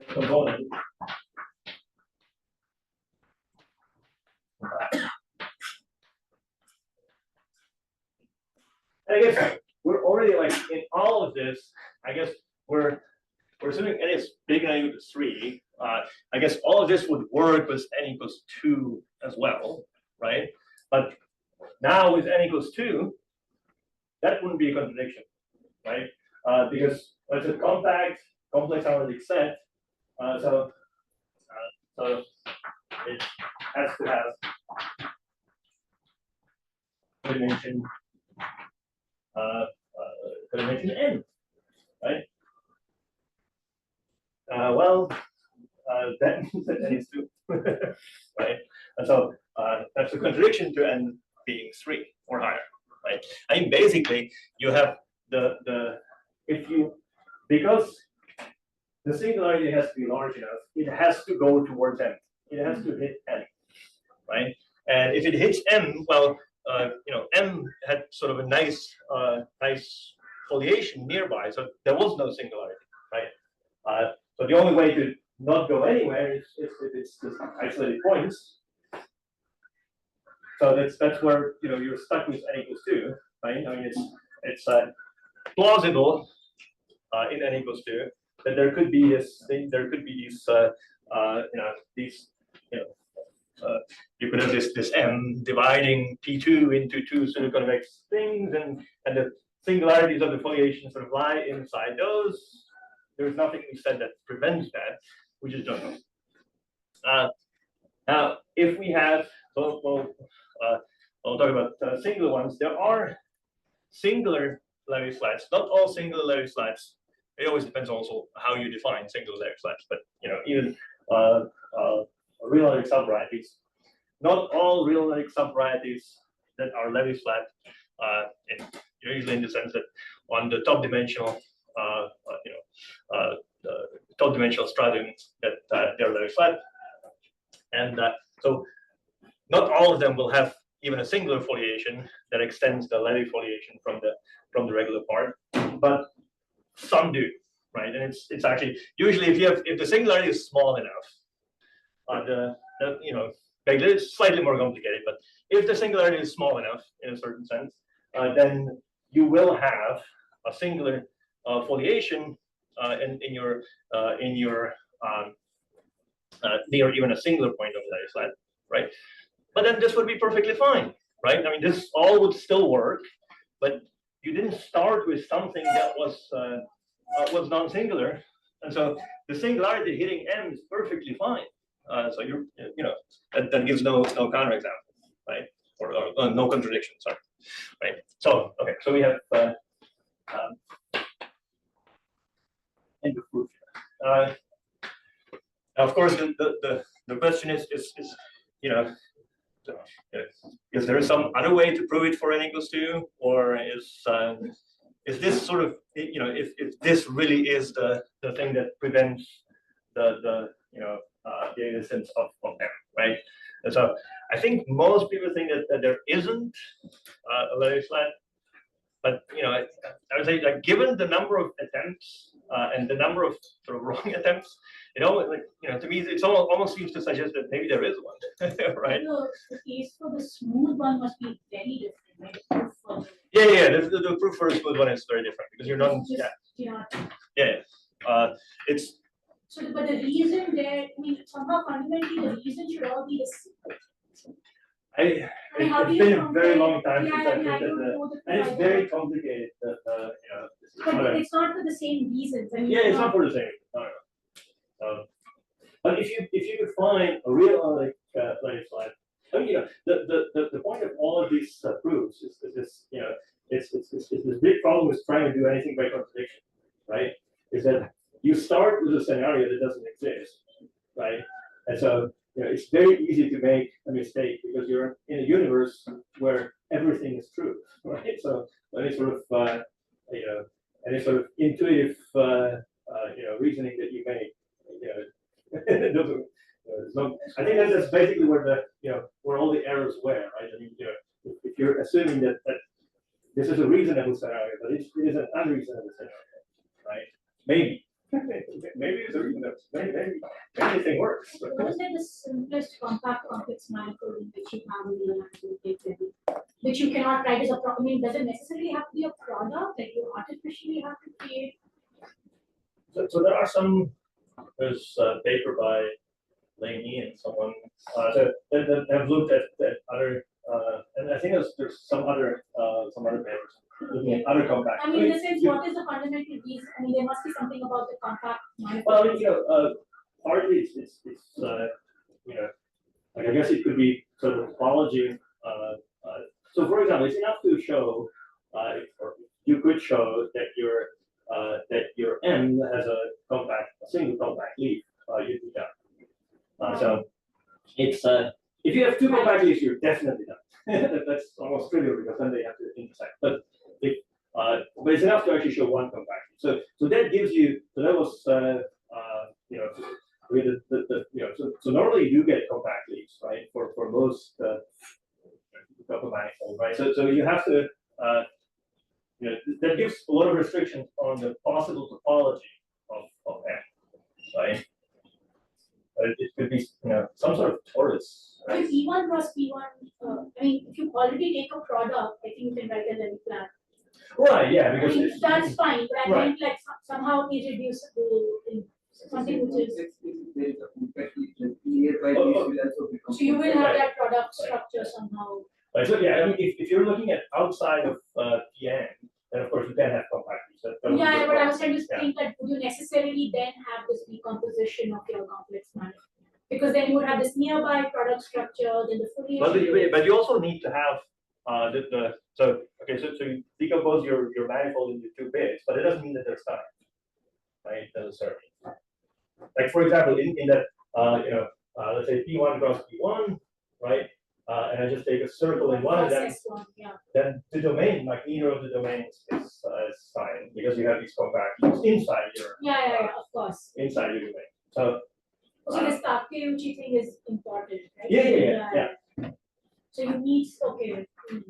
S1: Component And I guess we're already like in all of this. I guess we're assuming n is bigger than or equal to 3. I guess all of this would work with n equals 2 as well, right? But now with n equals 2, that wouldn't be a contradiction, right? Because it's a compact, complex analytic set, so it has to have dimension n, right? That means that n is 2, right? And so that's a contradiction to n being 3 or higher, right? I mean, basically, you have because the singularity has to be large enough, it has to go towards n. It has to hit n, right? And if it hits m, well, m had sort of a nice foliation nearby, so there was no singularity, right? So the only way to not go anywhere is if it's just isolated points. So that's where you're stuck with n equals 2, right? I mean, it's plausible in n equals 2 that there could be this thing, there could be these you could have this m dividing P2 into 2 pseudoconvex things, and the singularities of the foliation sort of lie inside those. There's nothing we said that prevents that. We just don't know. Now, if we have, we'll talk about singular ones. There are singular Levi-flats. Not all singular Levi-flats. It always depends also how you define singular Levi-flats. But even real-analytic subvarieties. Not all real-analytic subvarieties that are Levi-flat, usually in the sense that on the top dimensional, top dimensional stratum that they're Levi-flat, and so not all of them will have even a singular foliation that extends the Levi foliation from the regular part, but some do, right? And it's actually usually if the singularity is small enough, it's slightly more complicated, but if the singularity is small enough in a certain sense, then you will have a singular foliation in your near even a singular point of the Levi-flat, right? But then this would be perfectly fine, right? I mean, this all would still work, but you didn't start with something that was non-singular, and so the singularity hitting m is perfectly fine. So that gives no counterexample, right? Or no contradiction, sorry, right? So okay, so we have end of proof. Of course, the question is is there some other way to prove it for n equals 2, or is this sort of if this really is the thing that prevents the existence of m, right? And so I think most people think that there isn't a Levi-flat, but I would say, like, given the number of attempts and the number of sort of wrong attempts, to me it almost seems to suggest that maybe there is one, right?
S2: The case for the smooth one must be very different, right?
S1: Yeah. The proof for a smooth one is very different because you're not. It's.
S2: So, but the reason there, I mean, somehow fundamentally the reason should all be the same.
S1: It's been a very long time since I looked at and it's very complicated.
S2: But it's not for the same reasons. I mean,
S1: it's not for the same. No. But if you could find a real Levi-flat, I mean, the point of all of these proofs is this, it's this big problem with trying to do anything by contradiction, right? Is that you start with a scenario that doesn't exist, right? And so it's very easy to make a mistake because you're in a universe where everything is true, right? So any sort of intuitive reasoning that you make, I think that's basically where where all the errors were, right? I mean, if you're assuming that this is a reasonable scenario, but it is an unreasonable scenario, right? Maybe it's a reasonable. Maybe anything works.
S2: Wasn't it the simplest compact complex manifold in which you have a real-algebraic which you cannot write as a product. I mean, does it necessarily have to be a product that you artificially have to create?
S1: So there are some. There's a paper by Laney and someone that have looked at other, and I think there's some other papers looking at other compact.
S2: I mean, in the sense, what is the fundamental reason? I mean, there must be something about the compact manifold.
S1: Well, I mean, partly it's you know, like I guess it could be sort of topology. So for example, it's enough to show, or you could show that your M has a single compact leaf. You'd be done. So it's if you have two compact leaves, you're definitely done. That's almost trivial because then they have to intersect. But it's enough to actually show one compact leaf. So that gives you, so that was you know, with so normally you do get compact leaves, right? For most manifold, right? So you have to you know, that gives a lot of restrictions on the possible topology of M, right? It could be, you know, some sort of torus.
S2: So P1 cross P1, I mean, if you already take a product, I think you can write a Levi-flat.
S1: Right, yeah,
S2: I
S1: because
S2: mean, that's fine, but I
S1: right.
S2: meant like somehow irreducible in something which is. So you will have that product structure somehow.
S1: Right, so yeah, I mean, if you're looking at outside of PN, then of course you can have compact leaves.
S2: Yeah, but I was trying to think that would you necessarily then have this decomposition of your complex manifold? Because then you would have this nearby product structure, then the foliation.
S1: But you also need to have so you decompose your manifold into two bits, but it doesn't mean that they're static, right? Necessarily. Like for example, in that let's say P1 cross P1, right? And I just take a circle in one of them. Then the domain, like neither of the domains is fine because you have these compact leaves inside your.
S2: Yeah, of course.
S1: Inside your domain. So
S2: this Takeuchi thing is important, right?
S1: Yeah.
S2: So you need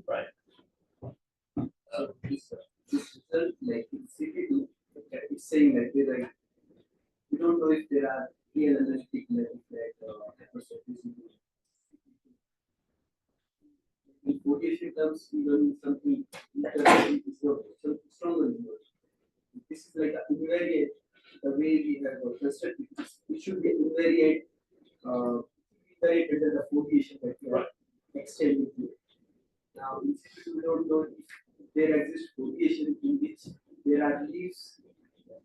S1: Right.
S4: So this result, like in CP2, it's saying that we don't know if there are real analytic Levi-flat hypersurfaces. In foliation terms, even something is not stronger. This is like an invariant. The way we have constructed it should be invariant. Invariant under the foliation that we are extending to. Now, in CP2, we don't know if there exists foliation in which there are leaves,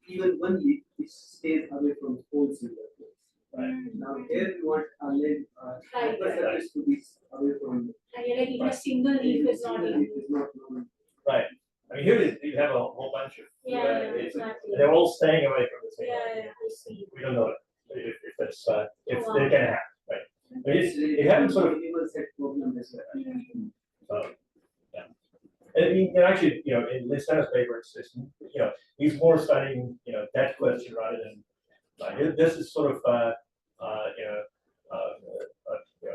S4: even one leaf which stays away from holes in the place. Right. Now, here we want our hypersurface to be away from.
S2: And like even a single leaf is not
S4: known.
S1: Right. I mean, here you have a whole bunch of.
S2: Exactly.
S1: They're all staying away from the same.
S2: Yeah, I see.
S1: We don't know if that's if they can happen, right? But it happens sort of.
S4: Set problem as well.
S1: So, yeah. I mean, actually, you know, in Listener's paper, it's he's more studying, that question rather than this is sort of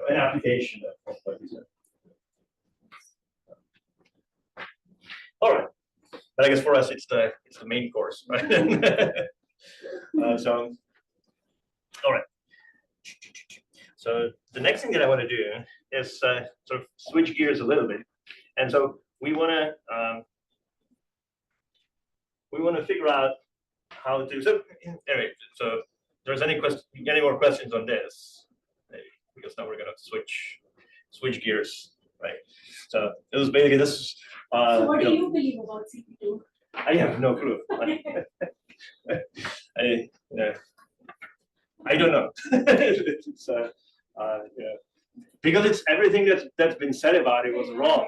S1: an application of what he said. All right, but I guess for us, it's the main course, right? So, all right. So the next thing that I want to do is sort of switch gears a little bit, and so we want to figure out how to. So anyway, so if there's any more questions on this? Maybe, because now we're going to switch gears, right? So it was basically this.
S2: So what do you believe about CP2?
S1: I have no clue. I don't know. It's because it's everything that's been said about it was wrong.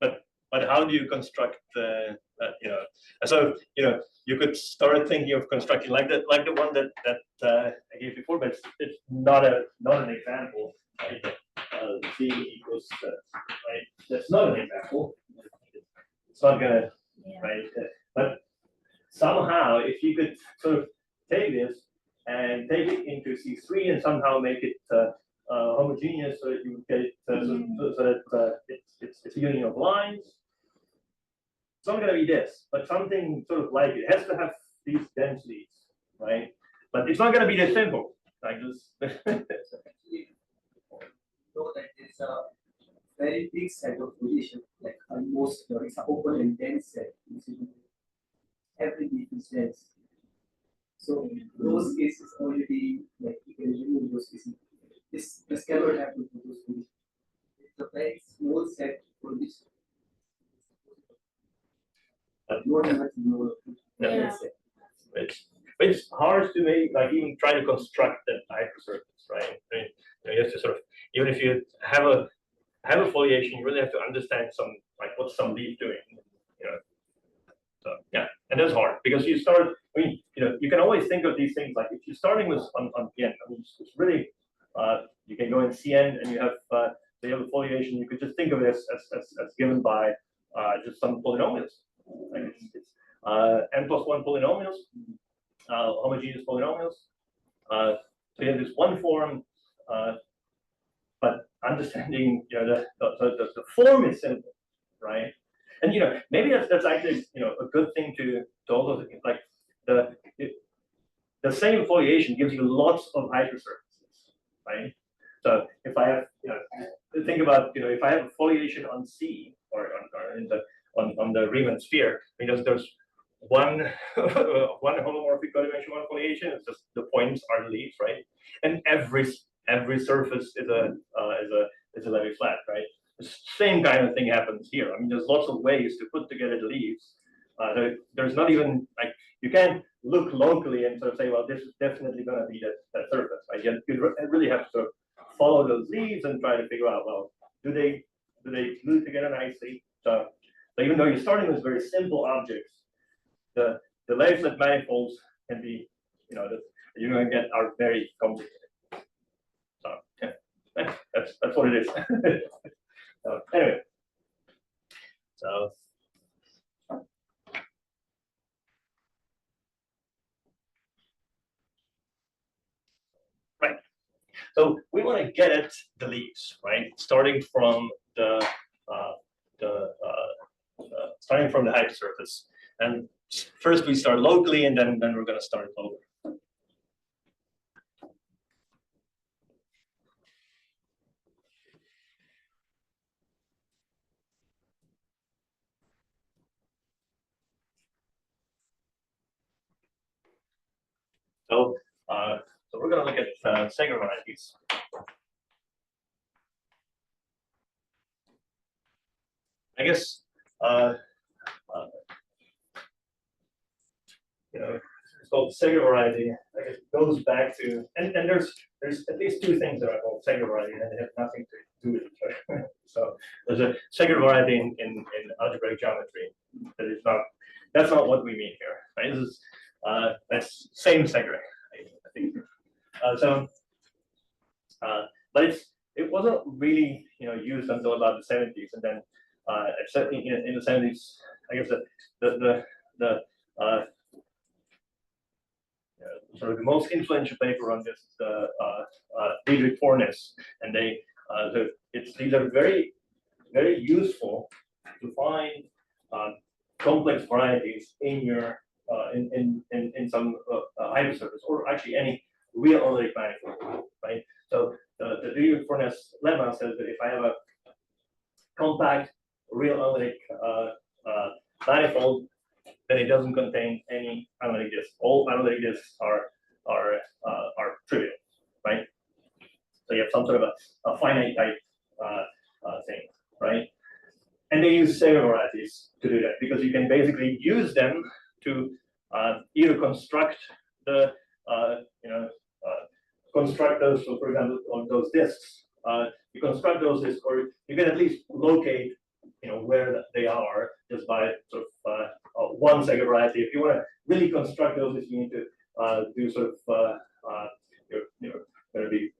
S1: But how do you construct so you could start thinking of constructing like the one that I gave before, but it's not an example. Right? C equals right. That's not an example. It's not gonna right. But somehow, if you could sort of take this and take it into C3 and somehow make it homogeneous, so that you get it so that it's a union of lines. It's not going to be this, but something sort of like it. It has to have these densities, right? But it's not going to be this simple, like this.
S4: Know that there's a very big set of foliation, like almost it's an open and dense set. Every leaf is dense. So in those cases already, like you can remove those cases. This cannot happen for those foliation. It's a very small set for this. Not much more.
S2: Yeah.
S1: It's hard to make, like, even try to construct that hypersurface, right? I mean, you have to sort of, even if you have a foliation, you really have to understand some, like, what's some leaf doing, you know. So yeah, and that's hard because you start. I mean, you can always think of these things like if you're starting with on PN. I mean, it's really you can go in CN and you have a foliation. You could just think of it as given by just some polynomials. Like it's n+1 polynomials, homogeneous polynomials. So you have this one form, but understanding the form is simple, right? And maybe that's actually a good thing to also think, like the same foliation gives you lots of hypersurfaces, right? So if I have think about if I have a foliation on C or on the Riemann sphere, there's one one holomorphic codimension one foliation. It's just the points are the leaves, right? And every surface is a Levi-flat, right? The same kind of thing happens here. I mean, there's lots of ways to put together the leaves. There's not even like you can't look locally and sort of say, well, this is definitely going to be that surface. Right? You really have to follow those leaves and try to figure out, well, do they glue together nicely? So even though you're starting with very simple objects, the Levi-flat manifolds can be, you're going to get are very complicated. So yeah, that's what it is. So anyway, so right. So we want to get at the leaves, right? Starting from the hypersurface, and first we start locally, and then we're going to start globally. So we're going to look at Segre varieties. I guess it's called Segre variety. I guess it goes back to and there's at least two things that are called Segre variety, and they have nothing to do with each other. So there's a Segre variety in algebraic geometry that is not. That's not what we mean here. Right? This is that's same Segre, I think. But it wasn't really used until about the 70s, and then in the 70s, I guess the sort of the most influential paper on this is the Dietrich Fornes, and these are very useful to find complex varieties in your in some hypersurface, or actually any real-algebraic manifold, right? So the Dietrich Fornes lemma says that if I have a compact real-algebraic manifold, then it doesn't contain any analytic disks. All analytic disks are trivial, right? So you have some sort of a finite type thing, right? And they use Segre varieties to do that because you can basically use them to either construct the construct those. So for example, on those disks, you construct those disks, or you can at least locate where they are just by sort of one Segre variety. If you want to really construct those, you need to do sort of you're going to be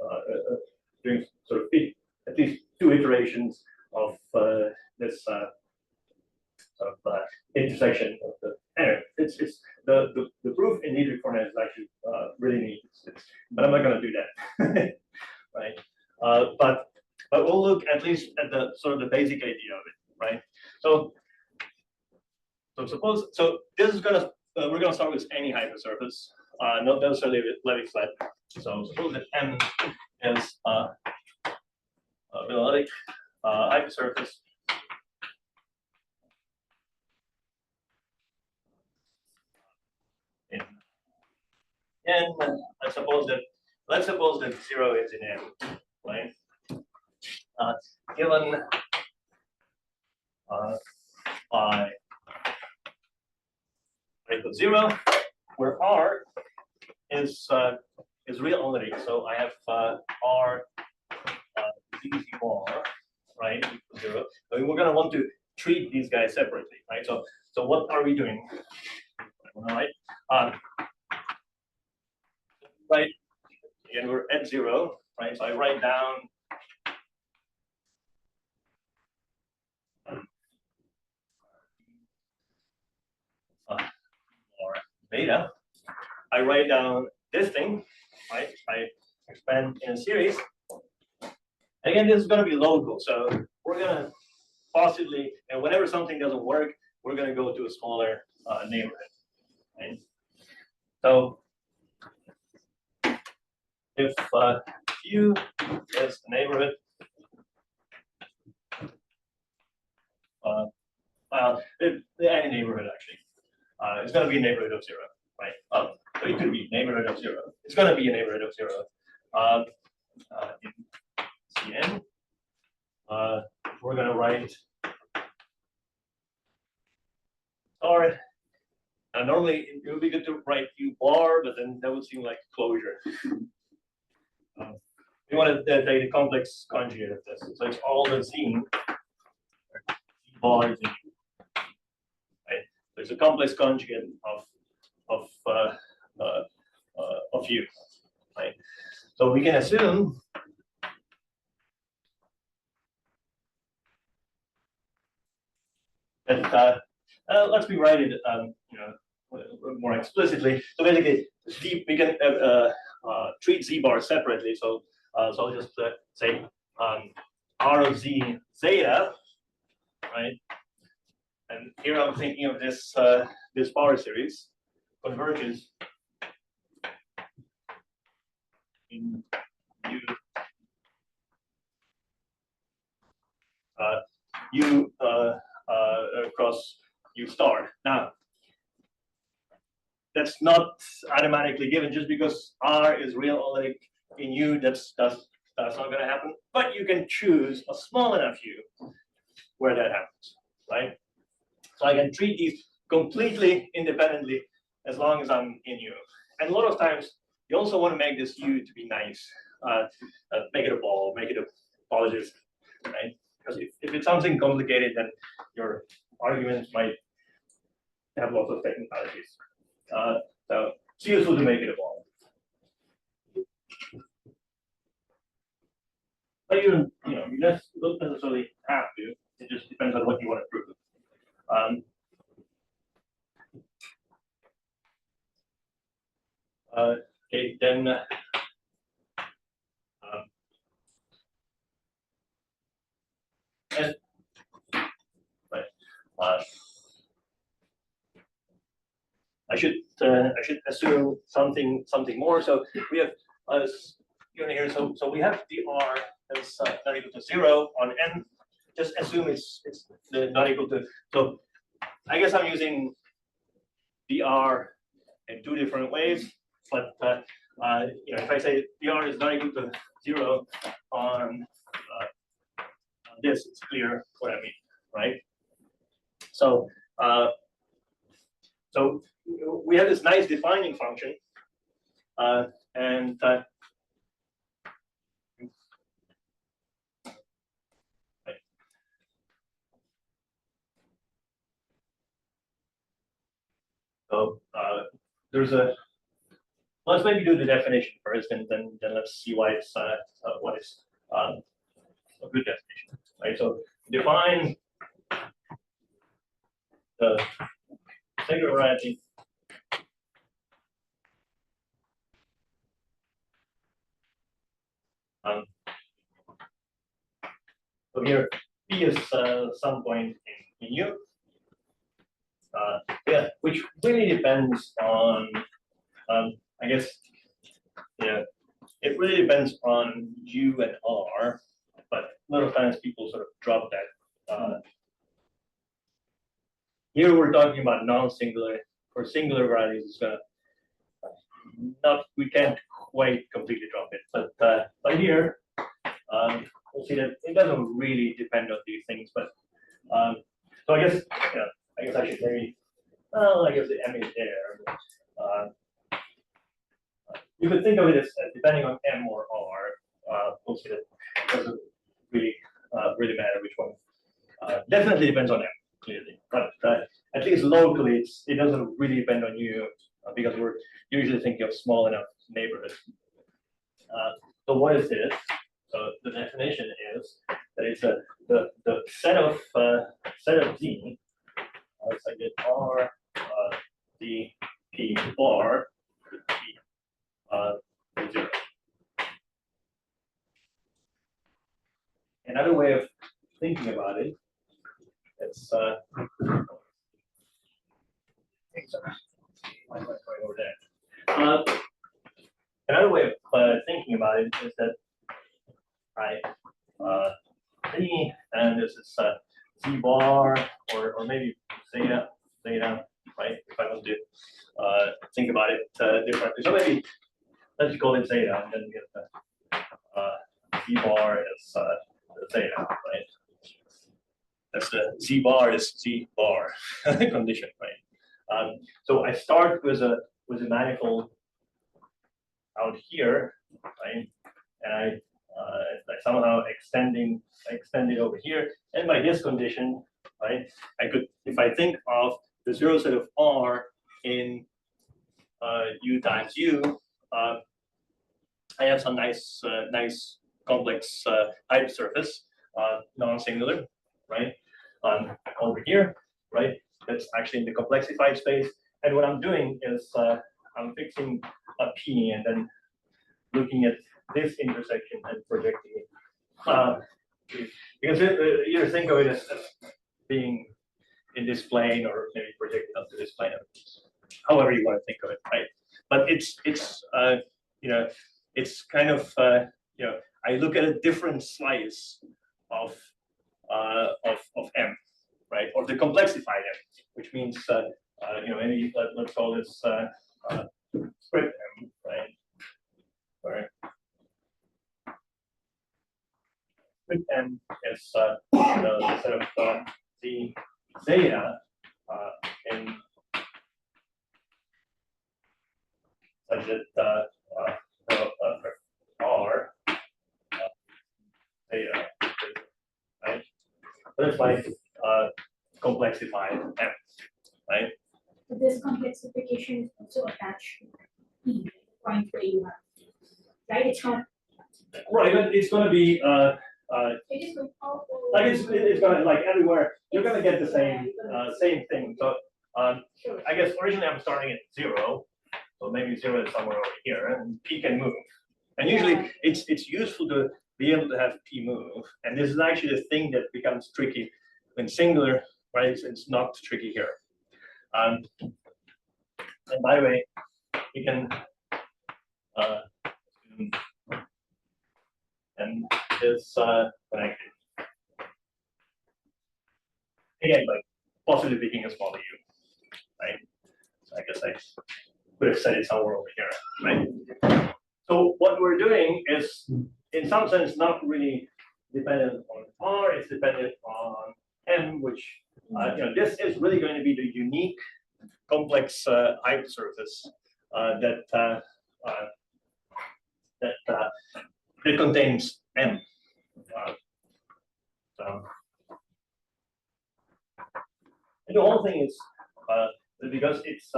S1: doing sort of at least 2 iterations of this sort of intersection of the. Anyway, it's the proof in Dietrich Fornes is actually really neat. But I'm not going to do that, right? But we'll look at least at the sort of the basic idea of it, right? So suppose this is gonna we're gonna start with any hypersurface, not necessarily Levi-flat. So suppose that M is real-algebraic hypersurface. And let's suppose that 0 is in N, right? Given by equals 0, where R is real-algebraic. So I have R z bar, right, equals 0. So we're going to want to treat these guys separately, right? So what are we doing? All right. Right. Again, we're at 0, right? So I write down or beta. I write down this thing, right? I expand in a series. And again, this is going to be local. So we're going to possibly, and whenever something doesn't work, we're going to go to a smaller neighborhood. Right? So if Q is the neighborhood, any neighborhood actually, it's going to be a neighborhood of 0, right? So it could be neighborhood of 0. It's going to be a neighborhood of 0. In Cn, we're going to write R. Normally it would be good to write U bar, but then that would seem like closure. We want to take the complex conjugate of this. So it's all the Z bar is in U. Right? There's a complex conjugate of U. Right? So we can assume that let's rewrite it, more explicitly. So basically, we can treat Z bar separately. So I'll just say R of Z zeta, right? And here I'm thinking of this this power series converges in U across U star. Now, that's not automatically given just because R is real-algebraic in U. That's not going to happen. But you can choose a small enough U where that happens, right? So I can treat these completely independently as long as I'm in U. And a lot of times you also want to make this U to be nice. Make it a ball, make it a polygon, right? Because if it's something complicated, then your arguments might have lots of technicalities. So it's useful to make it a ball. But you just don't necessarily have to. It just depends on what you want to prove. Okay, then I should assume something more. So we have here. So we have the R that's not equal to 0 on N. Just assume it's not equal to. So I guess I'm using dr in 2 different ways. But if I say dr is not equal to 0 on this, it's clear what I mean, right? So so we have this nice defining function, and so there's a. Let's maybe do the definition first, and then let's see why it's what is a good definition, right? So define the singularity so here P is some point in U, yeah, which really depends on I guess it really depends on U and R, but a lot of times people sort of drop that. Here we're talking about non-singular. For singular varieties, it's gonna we can't quite completely drop it, but here we'll see that it doesn't really depend on these things. But so I guess I should maybe I guess the M is there. You could think of it as depending on M or R. We'll see that it doesn't really matter which one. Definitely depends on M, clearly, but at least locally, it doesn't really depend on you because we're usually thinking of small enough neighborhoods. So what is this? So the definition is that it's the set of Z. So I get R, D, P bar, P, 0. Another way of thinking about it, it's over there. Another way of thinking about it is that Z, and this is Z bar, or maybe zeta, right? If I want to think about it differently. So maybe let's call it zeta, and then get the Z bar is zeta, right? That's the Z bar is Z bar condition, right? So I start with a manifold out here, right? And I somehow extend it over here, and by this condition, right? I could, if I think of the zero set of R in U times U, I have some nice complex hypersurface, non-singular, right? Over here, right? That's actually in the complexified space. And what I'm doing is I'm fixing a P and then looking at this intersection and projecting it. Because you think of it as being in this plane or maybe projected onto this plane, however you want to think of it, right? But it's it's kind of I look at a different slice of M, right, or the complexified M, which means maybe let's call this script M, right? Where script M is the set of the zeta in such that R zeta, right? But it's like complexified M, right?
S2: But this complexification is also attached to P, the point where you have, right? It's not.
S1: Right, but it's going to be
S2: It is going
S1: like it's going to, like, everywhere you're going to get the same thing. So
S2: sure.
S1: I guess originally I'm starting at 0, so maybe 0 is somewhere over here, and P can move. And usually it's useful to be able to have P move, and this is actually the thing that becomes tricky when singular, right? It's not tricky here. And by the way, we can and is connected. Again, like possibly picking a smaller u, right? So I guess I could have set it somewhere over here, right? So what we're doing is, in some sense, not really dependent on R, it's dependent on M, which this is really going to be the unique complex hypersurface that contains M. And the whole thing is because it's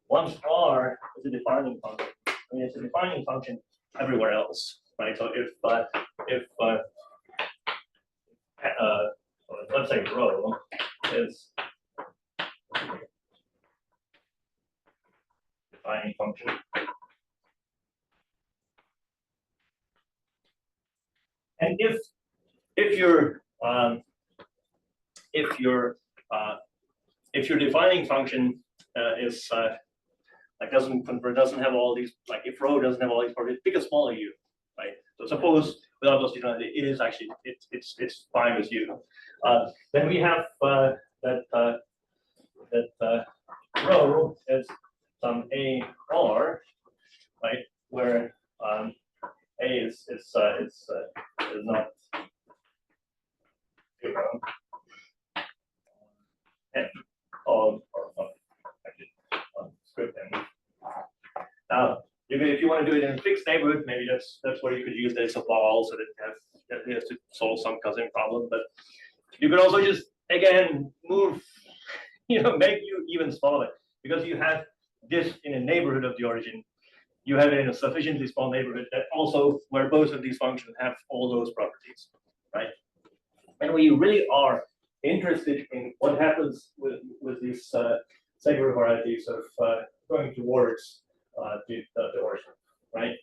S1: once R is a defining function. I mean, it's a defining function everywhere else, right? So if let's say rho is defining function, and if your defining function is like doesn't have all these, like if rho doesn't have all these properties, pick a smaller u, right? So suppose without those determinants, it is actually it's fine with you. Then we have that row is some AR, right, where A is not 0, and or actually script M. Now, if you want to do it in a fixed neighborhood, maybe that's where you could use this ball, so that you have to solve some cousin problem. But you could also just again move, make you even smaller, because you have this in a neighborhood of the origin. You have it in a sufficiently small neighborhood that also where both of these functions have all those properties, right? And we really are interested in what happens with these Segre varieties of going towards the origin, right?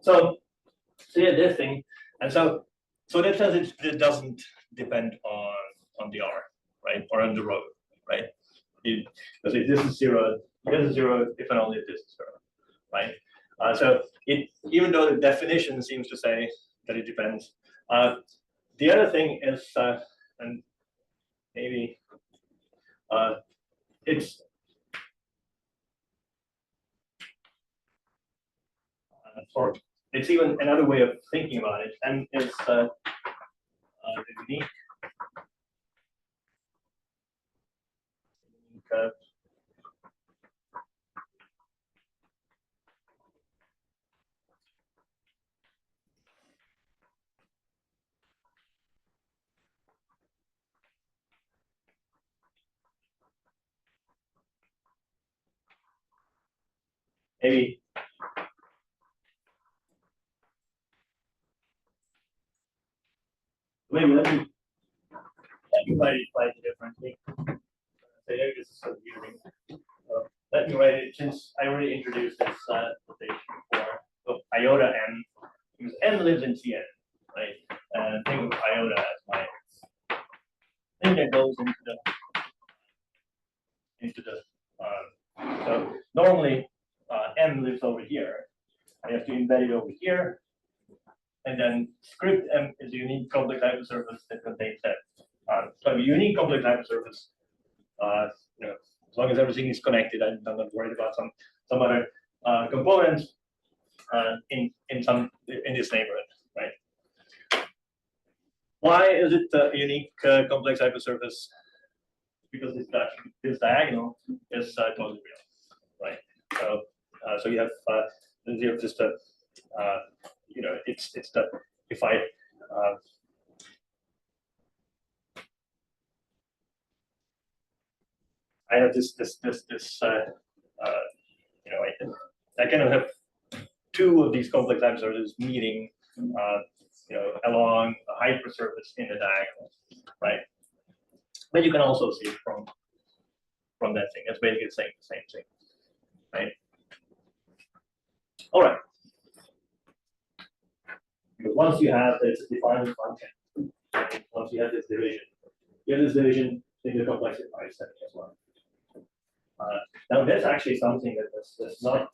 S1: So yeah, this thing, and so that says it doesn't depend on the R, right, or on the row, right? Because if this is 0, this is 0 if and only if this is 0, right? So even though the definition seems to say that it depends, the other thing is, and maybe it's even another way of thinking about it, and it's the unique maybe let me write it slightly differently. Say this is so confusing. Let me write it, since I already introduced this notation before. So iota n, because n lives in Cn, right? And think of iota as my thing that goes into the so normally m lives over here. I have to embed it over here, and then script m is a unique complex hypersurface that contains that. So a unique complex hypersurface, as long as everything is connected, I'm not worried about some other components in this neighborhood, right? Why is it a unique complex hypersurface? Because this diagonal is totally real, right? So you have just a it's the if I have this I kind of have two of these complex hypersurfaces meeting along a hypersurface in the diagonal, right? But you can also see it from that thing. It's basically the same thing, right? All right. Because once you have this defined function, once you have this division, in the complexified setting as well. Now that's actually something that's not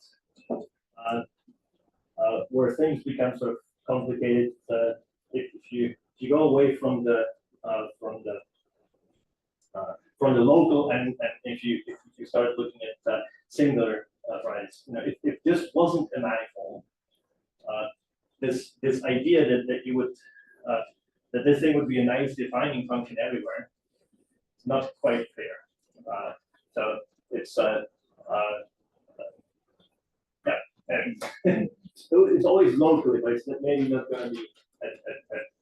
S1: where things become sort of complicated. If you go away from the local, and if you start looking at singular varieties, if this wasn't a manifold, this idea that you would that this thing would be a nice defining function everywhere, it's not quite fair. So it's yeah, and it's always locally, but it's maybe not going to be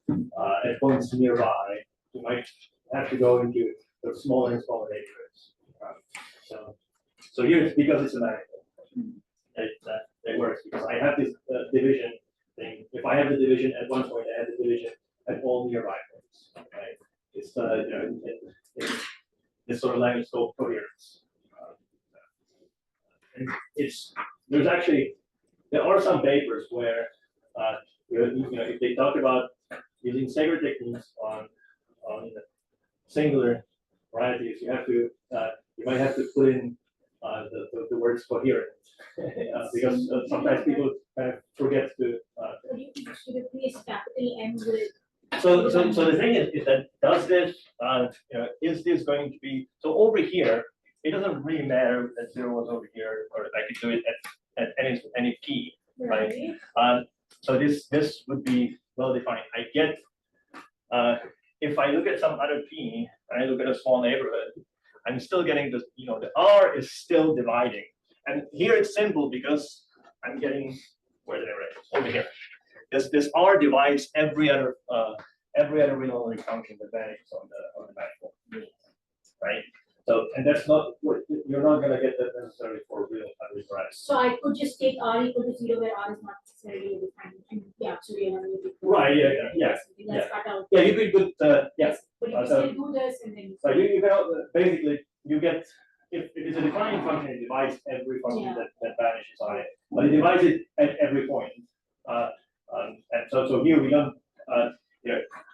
S1: at points nearby. You might have to go into the smaller and smaller neighborhoods. So here it's because it's a manifold. It works because I have this division thing. If I have the division at one point, I have the division at all nearby points. Right? It's this sort of language called coherence. And there are some papers where if they talk about using Segre techniques on singular varieties, you might have to put in the words coherent because sometimes people kind of forget to.
S2: Could you replace capital M with?
S1: So the thing is that does this is this going to be so over here? It doesn't really matter that 0 was over here, or I could do it at any p, right? So this would be well defined. I get if I look at some other p and I look at a small neighborhood, I'm still getting this. The R is still dividing, and here it's simple because I'm getting where the neighborhood is over here. This R divides every other real-algebraic function that vanishes on the manifold, right? So, and that's not what you're not going to get that necessarily for real-algebraic.
S2: So I could just take R equal to 0 where R is not necessarily defined. And yeah, so we are
S1: right. Yeah.
S2: Cut out.
S1: Yeah, you could yes.
S2: But you can still do this and then.
S1: So you can basically you get if it is a defining function, it divides every function that vanishes on it, but it divides it at every point. And so here we don't.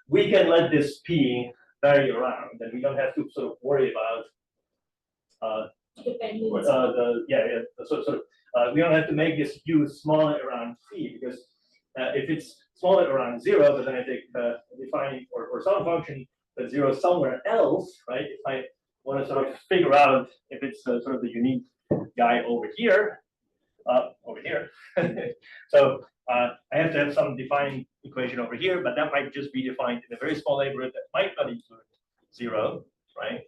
S1: We can let this p vary around, and we don't have to sort of worry about we don't have to make this u smaller around p because if it's smaller around 0, but then I take defining or some function that 0 somewhere else, right? If I want to sort of figure out if it's sort of the unique guy over here, so I have to have some defined equation over here, but that might just be defined in a very small neighborhood that might not include 0, right?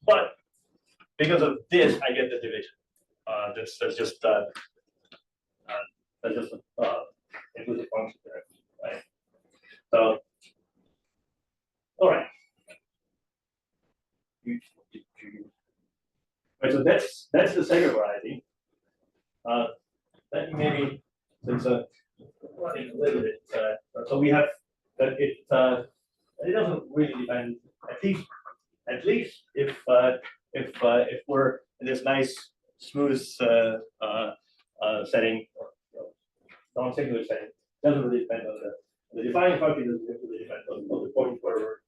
S1: But because of this, I get the division. That's just implicit function there, right? So, all right. Right, so that's the Segre variety. Let me maybe since running a little bit. So we have that it doesn't really depend. At least if we're in this nice smooth setting, non-singular setting, doesn't really depend on the defining function. Doesn't really depend on the point where we're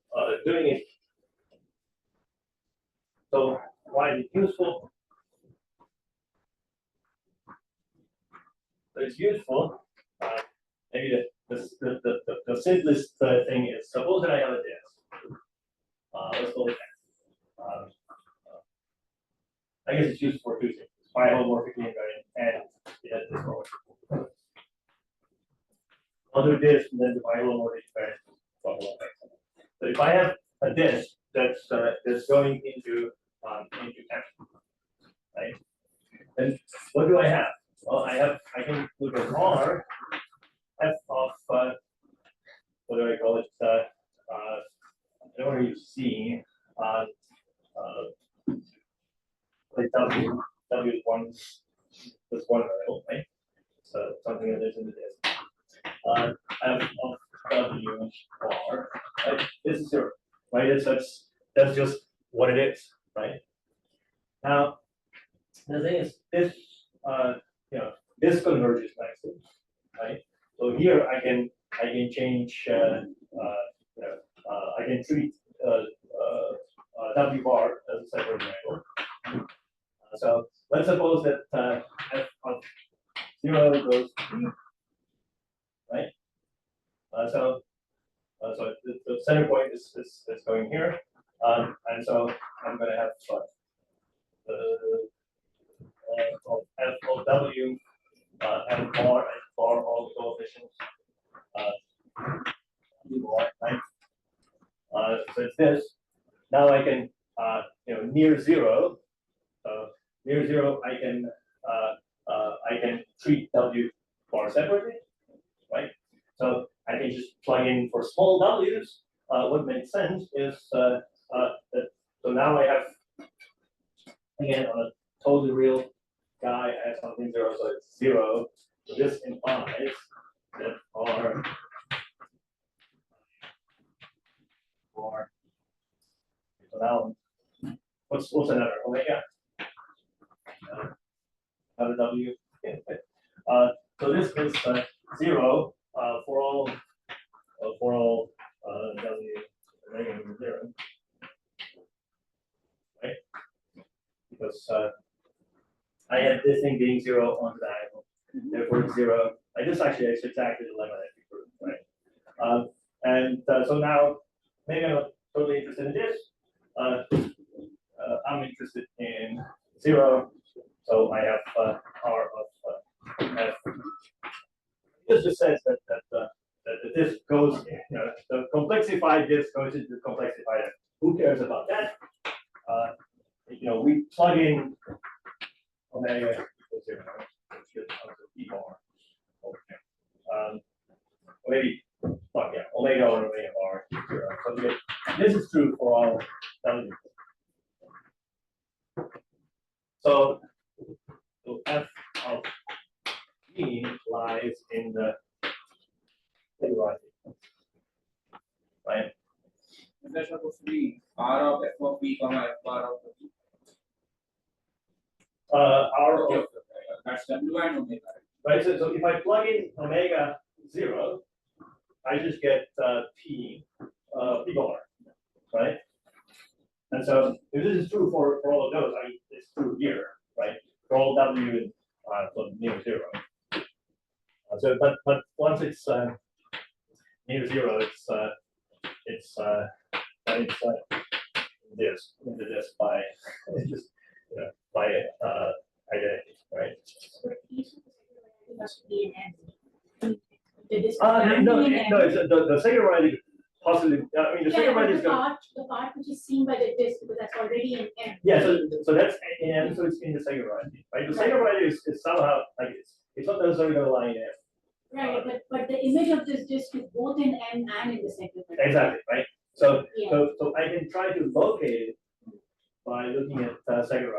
S1: doing it. So why is it useful? So it's useful. Maybe the simplest thing is suppose that I have a disk. Let's go with that. I guess it's useful for two things: holomorphically invariant and it has this holomorphic. I'll do this and then the holomorphic invariant. So if I have a disk that's going into capital, right? Then what do I have? Well, I can look at R f of what do I call it? I don't want to use C. Like W is one. That's one variable, right? So something that is in the disk. F of W R. Right? This is 0, right? That's just what it is, right? Now the thing is this this converges nicely, right? So here I can change I can treat W bar as a separate variable. So let's suppose that f of 0 goes to p, right? So the center point is going here, and so I'm going to have f of w and bar all the coefficients right? So it's this. Now I can near 0. Near 0 I can treat w bar separately, right? So I can just plug in for small w's. What makes sense is that so now I have again on a totally real guy I have something 0, so it's 0. So this implies that R or so now what's another omega? Another W. So this is 0 for all W negative 0, right? Because I had this thing being 0 on the diagonal, therefore it's 0. Like this actually is exactly the lemma that we proved, right? So now, maybe I'm not totally interested in this. I'm interested in 0. So I have R of F. This just says that the disk goes, the complexified disk goes into the complexified F. Who cares about that? We plug in omega 0, E bar over here. Maybe omega or omega bar 0. So this is true for all elements. So F of E lies in the right?
S5: Is that supposed to be R of F of B, F bar of B?
S1: R of
S5: That's W and omega.
S1: right. So if I plug in omega 0, I just get P bar, right? And so if this is true for all of those, I mean it's true here, right? For all W and near 0. So but once it's near 0, it's this into this by just by identity, right?
S2: Must be an M.
S1: No, it's the Segre possibly. I mean, the Segre is going.
S2: The part which is seen by the disk, because that's already an M.
S1: Yeah, so that's in M, so it's in the Segre, right? The Segre is somehow like it's not necessarily going to lie in M.
S2: Right, but the image of this disk is both in M and in the Segre.
S1: Exactly, right? So
S2: Yeah.
S1: so I can try to locate it by looking at Segre,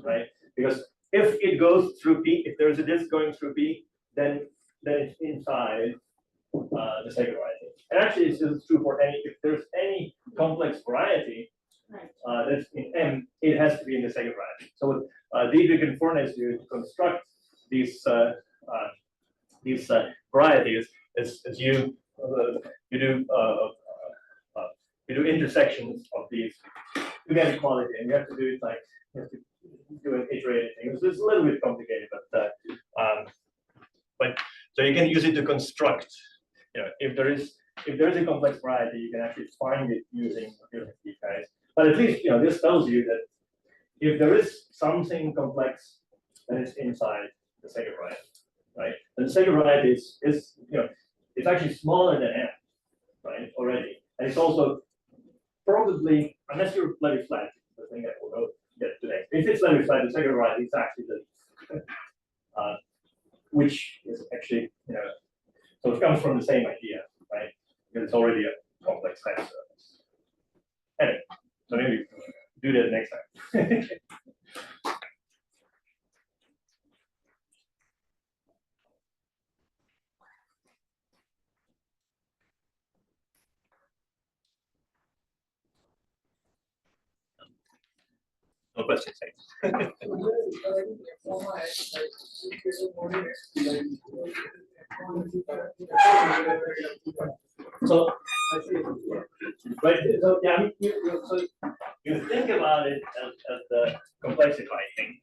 S1: right? Because if it goes through P, if there's a disk going through P, then it's inside the Segre. And actually, it's just true for if there's any complex variety that's in M, it has to be in the Segre. So what Diedrich and Fornes do to construct these varieties is you do intersections of these to get equality, and you have to do it like you have to do an iterated thing. It's a little bit complicated, but so you can use it to construct. If there is a complex variety, you can actually find it using these guys. But at least this tells you that if there is something complex that is inside the Segre variety, right? And the Segre variety is it's actually smaller than M, right? Already, and it's also probably, unless you're Levi-flat, the thing that we'll go get today. If it's Levi-flat, the Segre variety is actually the which is actually so it comes from the same idea, right? Because it's already a complex type surface. Anyway, so maybe do that next time. No questions. So, right. So yeah, I mean, you think about it as the complexified thing,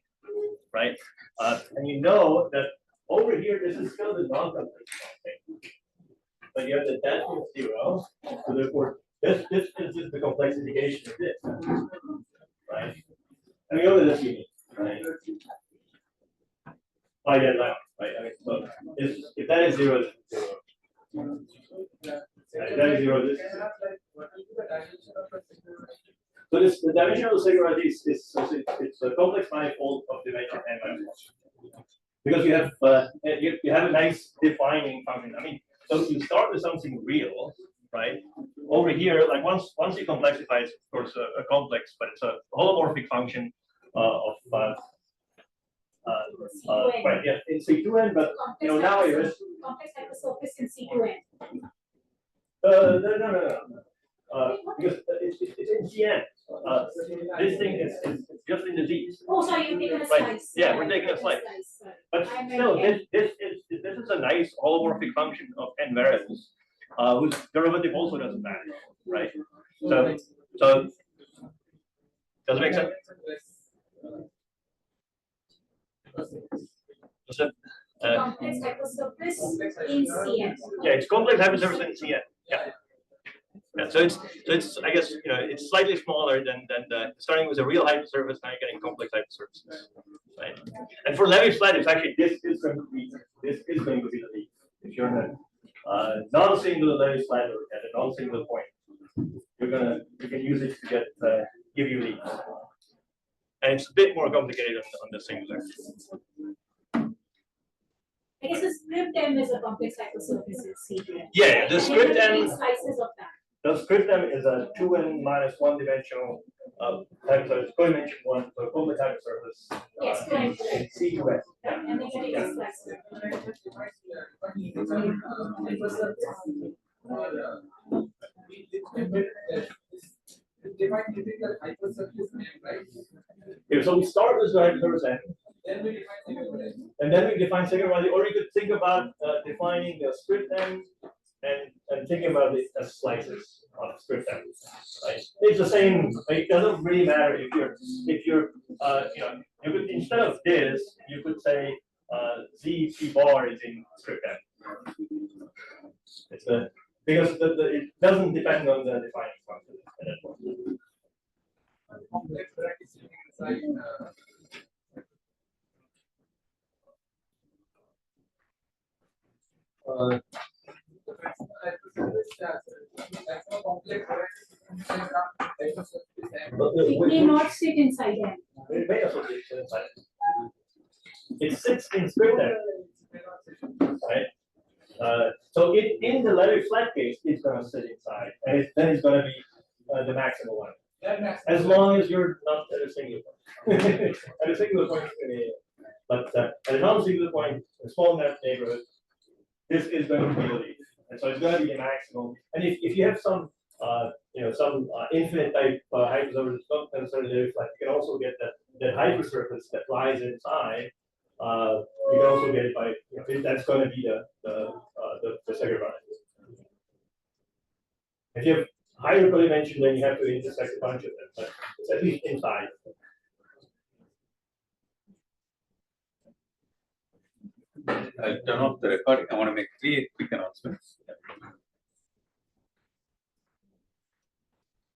S1: right? And you know that over here this is still the non-complexified thing, but you have the depth of 0, so therefore this is the complexification of this, right? And we know that that's unique, right? By that line, right? I mean, so if that is 0, it's 0. If that is 0, this is 0. So the dimension of the Segre it's a complex manifold of dimension n-1. Because you have a nice defining function. I mean, so you start with something real, right? Over here, like once you complexify, it's of course a complex, but it's a holomorphic function of right, yeah, in C2n, but now it is
S2: complex hypersurface in C2n.
S1: no. Because it's in Cn. This thing is just in the Z.
S2: Oh, sorry, you're taking a
S1: Right.
S2: slice.
S1: Yeah, we're taking a slice. But still, this is a nice holomorphic function of n variables, whose derivative also doesn't matter, right? So does it make sense? So,
S2: Complex hypersurface in CN.
S1: yeah, it's complex hypersurface in CN. Yeah. Yeah, so it's I guess it's slightly smaller than the starting with a real hypersurface. Now you're getting complex hypersurfaces, right? And for Levi-flat, it's actually this is going to be the leaf. If you're in a non-singular Levi-flat or at a non-singular point, you can use it to get give you leaves. And it's a bit more complicated on the singular.
S2: I guess the script M is a complex hypersurface in Segre.
S1: Yeah, the script
S2: M.
S1: M.
S2: Slices of that.
S1: The script M is a 2n-1 dimensional hypersurface, co-dimension one, so complex hypersurface.
S2: Yes,
S1: In C2S.
S2: and then you get slices.
S5: Define typical hypersurface name, right?
S1: Yeah, so we start with the hypersurface M,
S5: Then we define Segre.
S1: and then we define Segre value, or you could think about defining the script M and thinking about it as slices of script M. Right? It's the same. It doesn't really matter if you're you could instead of this you could say Z P bar is in script M. It's because it doesn't depend on the defining function at that point.
S5: Complex bracket sitting inside.
S2: It may not sit inside M.
S1: It may also sit inside. It sits in script M, right? So in the Levi-flat case, it's going to sit inside, and then it's going to be the maximal one. As long as you're not at a singular point. At a singular point, but at a non-singular point, a small enough neighborhood, this is going to be a leaf, and so it's going to be the maximum. And if you have some infinite type hypersurface, not necessarily Levi-flat, you can also get that hypersurface that lies inside. You can also get it by that's going to be the Segre value. If you have higher co-dimension, then you have to intersect a bunch of them, but it's at least inside.
S3: I'll turn off the recording. I want to make 3 quick announcements.